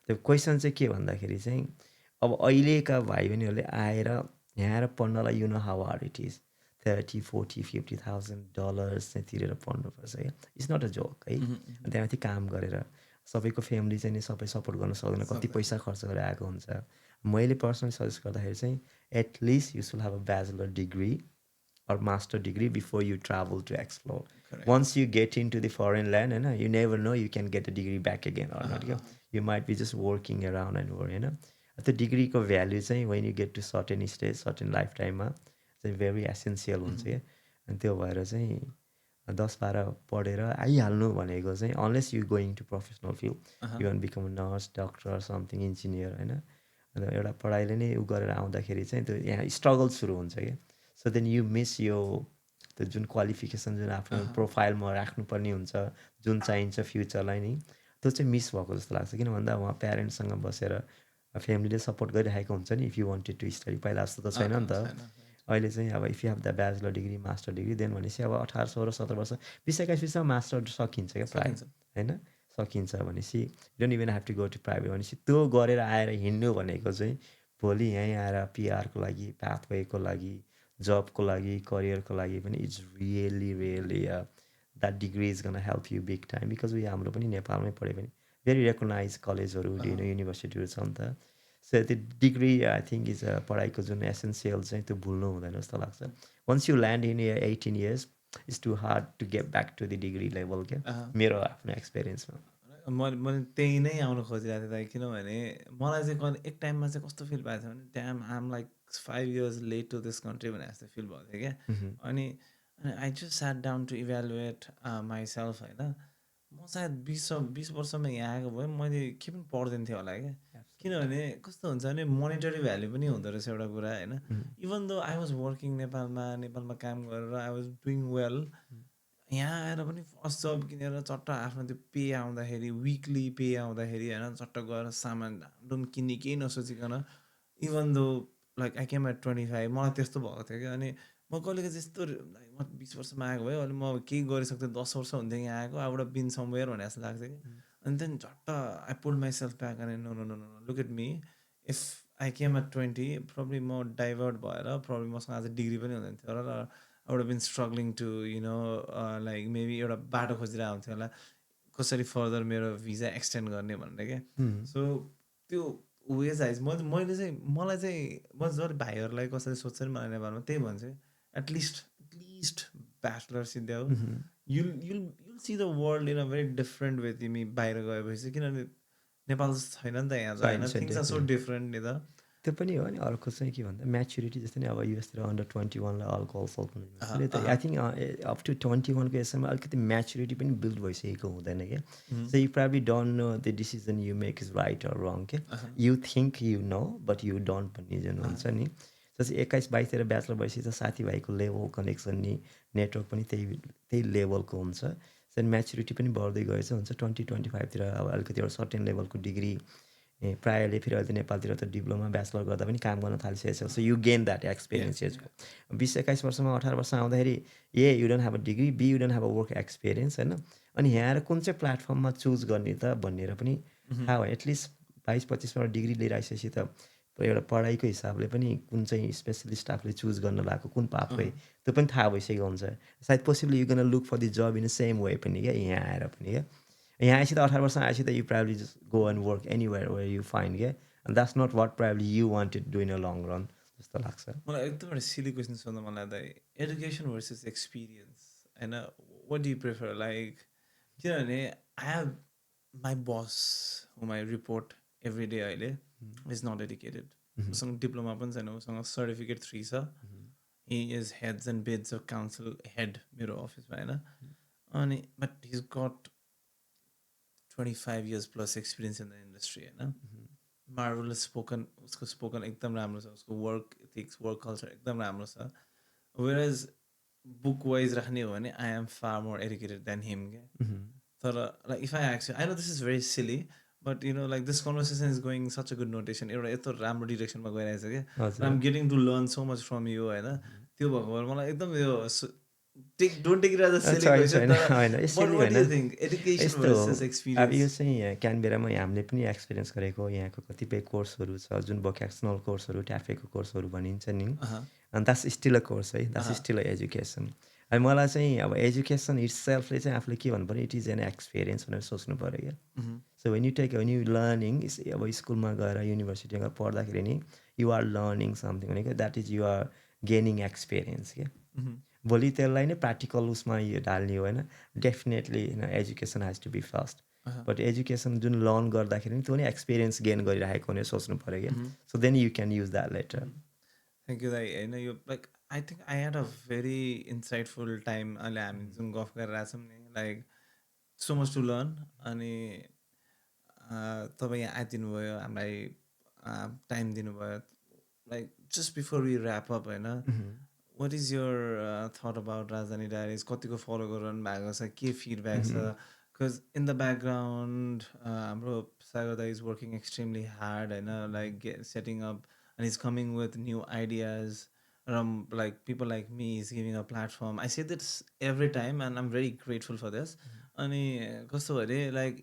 त्यो question चाहिँ के भन्दाखेरि चाहिँ अब अहिलेका भाइ बहिनीहरूले आएर यहाँ आएर पढ्नलाई you know how hard it is $30,000-$40,000 चाहिँ तिरेर पढ्नुपर्छ क्या इट्स नट अ जोक है त्यहाँमाथि काम गरेर सबैको फ्यामिली चाहिँ नि सबै सपोर्ट गर्न सक्दैन कति पैसा खर्च गरेर आएको हुन्छ मैले पर्सनली सजेस्ट गर्दाखेरि चाहिँ at least you should have a bachelor degree or master degree before you travel to explore. Correct. Once you get into the foreign land, you never know you can get a degree back again or not. You might be just working around and work. The degree ko value when you get to certain stage, certain lifetime, चाहिँ very essential हुन्छ क्या। अनि त्यो भएर चाहिँ 10-12 पढेर आइहाल्नु भनेको चाहिँ unless you going to professional field you want become nurse doctor something engineer होइन। अन्त एउटा पढाइले नै उ गरेर आउँदाखेरि चाहिँ त्यो यहाँ स्ट्रगल सुरु हुन्छ क्या। सो देन यु मिस यो त्यो जुन क्वालिफिकेसन जुन आफ्नो प्रोफाइलमा राख्नुपर्ने हुन्छ जुन चाहिन्छ फ्युचरलाई नि त्यो चाहिँ मिस भएको जस्तो लाग्छ। किन भन्दा उहाँ प्यारेन्ट्ससँग बसेर फ्यामिलीले सपोर्ट गरिरहेको हुन्छ नि if you wanted to study. पहिला जस्तो त छैन नि त। अहिले चाहिँ अब if you have the bachelor degree master degree then भनेपछि अब 18 16 17 वर्ष 20-21 वर्षमा मास्टर सकिन्छ क्या प्रायः होइन। सकिन्छ भनेपछि don't even have to go to private भनेपछि त्यो गरेर आएर हिँड्नु भनेको चाहिँ भोलि यहीँ आएर पिआरको लागि पाथवेको लागि जबको लागि करियरको लागि पनि it's really that degree is gun help you big time. Because उयो हाम्रो पनि नेपालमै पढ्यो भने भेरी रेकगनाइज कलेजहरू युनिभर्सिटीहरू छ नि त। सो त्यो डिग्री आई थिङ्क इज पढाइको जुन एसेन्सियल चाहिँ त्यो भुल्नु हुँदैन जस्तो लाग्छ। Once you land in 18 years it's too hard to get back to the degree level क्या मेरो आफ्नो एक्सपिरियन्समा। मैले त्यही नै आउनु खोजिरहेको थिएँ किनभने मलाई चाहिँ एक टाइममा चाहिँ कस्तो फिल भएको थियो भने damn I'm like 5 years late to this country भने जस्तो फिल भएको थियो क्या। अनि I just sat down to evaluate myself होइन। म सायद 20 वर्षमा यहाँ आएको भए मैले के पनि पढ्दैन थिएँ होला क्या। किनभने कस्तो हुन्छ भने मोनिटरी भ्याल्यु पनि हुँदो रहेछ एउटा कुरा होइन। Even though I was working नेपालमा काम गरेर आई वाज डुइङ वेल, यहाँ आएर पनि फर्स्ट जब किनेर चट्ट आफ्नो त्यो पे आउँदाखेरि विकली पे आउँदाखेरि होइन चट्ट गएर सामान डुम किन्ने केही नसोचिकन even though like I came at 25 मलाई त्यस्तो भएको थियो क्या। अनि म कहिलेको त्यस्तो म 20 वर्षमा आएको भयो अहिले म केही गरिसक्थेँ 10 वर्ष हुन्थ्यो यहाँ आएको I would have been somewhere भने जस्तो लाग्थ्यो कि। अनि त्यहाँदेखि झट्ट आई पुल्ड माइसेल्फ ब्याक अनि no no no no look at me if I came at 20 probably म डाइभर्ट भएर प्रब्ली मसँग आज डिग्री पनि हुँदैन थियो र I would have been struggling to you know like maybe एउटा बाटो खोजिरहेको हुन्थ्यो होला कसरी फर्दर मेरो भिजा एक्सटेन्ड गर्ने भनेर क्या। सो त्यो वेज आइज मैले चाहिँ मलाई चाहिँ म जहिले भाइहरूलाई कसरी सोध्छ नि मलाई नेपालमा त्यही भन्छु एटलिस्ट ब्याचलर सिद्ध्याऊ you'll see the world in a very different way तिमी बाहिर गएपछि। किनभने नेपाल जस्तो छैन नि त यहाँ त होइन थिङ्स आर सो डिफरेन्ट नि त। त्यो पनि हो। अनि अर्को चाहिँ के भन्दा म्याच्युरिटी जस्तै नै अब युएसतिर अन्डर 21लाई अल्कोहल सल्कुने त आई थिङ्क अप टु 21को एजसम्म अलिकति म्याच्युरिटी पनि बिल्ड भइसकेको हुँदैन क्या। So you probably don't know the decision you make is right or wrong के you think you know but you don't भन्ने जुन हुन्छ नि। जस्तै 21-22तिर ब्याचलर भएपछि त साथीभाइको लेभल कनेक्सन नि नेटवर्क पनि त्यही लेभलको हुन्छ। सो म्याच्युरिटी पनि बढ्दै गएछ हुन्छ 20-25तिर अब अलिकति एउटा सर्टेन लेभलको डिग्री प्रायःले फेरि अहिले नेपालतिर त डिप्लोमा ब्याचलर गर्दा पनि काम गर्न थालिसकेको छ। So you gain that experience एजको 20-21 वर्षमा 18 वर्ष आउँदाखेरि you don't have a degree be you don't have a work experience होइन। अनि यहाँ आएर कुन चाहिँ प्लेटफर्ममा चुज गर्ने त भनेर पनि थाहा भयो। एटलिस्ट 22-25मा डिग्री लिएर आइसकेपछि त एउटा पढाइको हिसाबले पनि कुन चाहिँ स्पेसलिस्ट आफूले चुज गर्न लगाएको कुन पाथवे त्यो पनि थाहा भइसकेको हुन्छ। सायद possibly you gonna look for the job in the same way पनि क्या यहाँ आएर पनि क्या। यहाँ आएपछि त 18 वर्ष आएपछि त you probably just go and work anywhere where you find क्या and that's not what probably you wanted do in a long run जस्तो लाग्छ। मलाई एकदम एउटा सिली क्वेसन सोध्दा मलाई त एडुकेसन भर्सेस एक्सपिरियन्स होइन what do you prefer like. किनभने I have my boss whom I report every day अहिले इज नट एडुकेटेड। उसँग डिप्लोमा पनि छैन उसँग सर्टिफिकेट 3 छ। He is heads and beds of council head मेरो अफिसमा होइन। अनि but his got 25 years plus experience in the industry होइन। मार्भलस स्पोकन उसको स्पोकन एकदम राम्रो छ उसको वर्क इथिक्स वर्क कल्चर एकदम राम्रो छ। वेयरएज बुक वाइज राख्ने हो भने I am far more educated than him क्या। तर like if I actually I know this is very silly but you know like this conversation is going such a good notation एउटा यत्रो राम्रो डिरेक्सनमा गइरहेछ क्या। I am getting to learn so much from you होइन। त्यो भएको भएर मलाई एकदम यो don't take it as a silly question होइन यसरी होइन एडुकेसन भर्सेस एक्सपिरियन्स। अब यो चाहिँ क्यानबेरामा हामीले पनि एक्सपिरियन्स गरेको यहाँको कतिपय कोर्सहरू छ जुन भोकेसनल कोर्सहरू ट्याफेको कोर्सहरू भनिन्छ नि अनि द्याट्स स्टिल अ कोर्स है द्याट्स स्टिल अ एजुकेसन। अनि मलाई चाहिँ अब एजुकेसन इट्सेल्फले चाहिँ आफूले के भन्नु पऱ्यो इट इज एन एक्सपिरियन्स भनेर सोच्नु पऱ्यो क्या। सो वेन यु लर्निङ अब स्कुलमा गएर युनिभर्सिटीमा गएर पढ्दाखेरि नि यु आर लर्निङ समथिङ भनेको that is you are gaining experience क्या। भोलि त्यसलाई नै प्र्याक्टिकल उसमा यो ढाल्ने हो होइन definitely education has to be first but education जुन लर्न गर्दाखेरि त्यो नि एक्सपिरियन्स गेन गरिरहेको भनेर सोच्नु पऱ्यो क्या। So then you can use that later. Thank you दाइ होइन यो like I think I had a very insightful time. अहिले हामी जुन गफ गरिरहेको छौँ नि, like so much to learn. अनि तपाईँ यहाँ आइदिनु भयो, हामीलाई टाइम दिनुभयो. Like just before we wrap up, होइन, what is your thought about Rajdhani Diaries? कतिको follow गरिरहनु भएको छ, के feedback छ? Because in the background, हाम्रो Sagar is working extremely hard, होइन, like setting up, and he's coming with new ideas. Like people like me is giving a platform. I say this every time, and I'm very grateful for this. अनि कस्तो अरे, like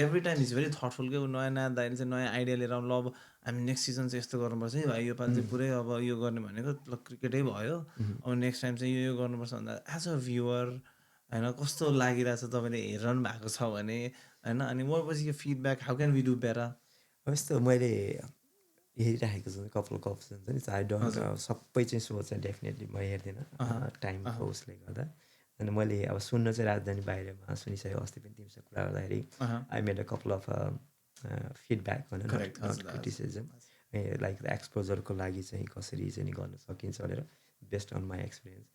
every time is very thoughtful के नयाँ नयाँ दाइले चाहिँ नयाँ idea लिएर आउनु, ल अब हामी नेक्स्ट सिजन चाहिँ यस्तो गर्नुपर्छ है भाइ, योपालि चाहिँ पुरै अब यो गर्ने भनेको ल क्रिकेटै भयो, अब नेक्स्ट टाइम चाहिँ यो गर्नुपर्छ भन्दा एज अ भ्युवर होइन कस्तो लागिरहेछ तपाईँले हेरिरहनु भएको छ भने, होइन. अनि वाट वाज यो feedback, how can we do better? यस्तो मैले हेरिराखेको छु कपाल कप्स हुन्छ नि, आई डोन्ट सबै चाहिँ सो चाहिँ डेफिनेटली म हेर्दिनँ टाइमको उसले गर्दा. अनि मैले अब सुन्न चाहिँ राजधानी बाहिरमा सुनिसकेँ. अस्ति पनि तिमीसँग कुरा गर्दाखेरि I made a couple of feedback भनौँ न, नट क्रिटिसिजम, लाइक एक्सपोजरको लागि चाहिँ कसरी चाहिँ गर्न सकिन्छ भनेर बेस्ड अन माई एक्सपिरियन्स.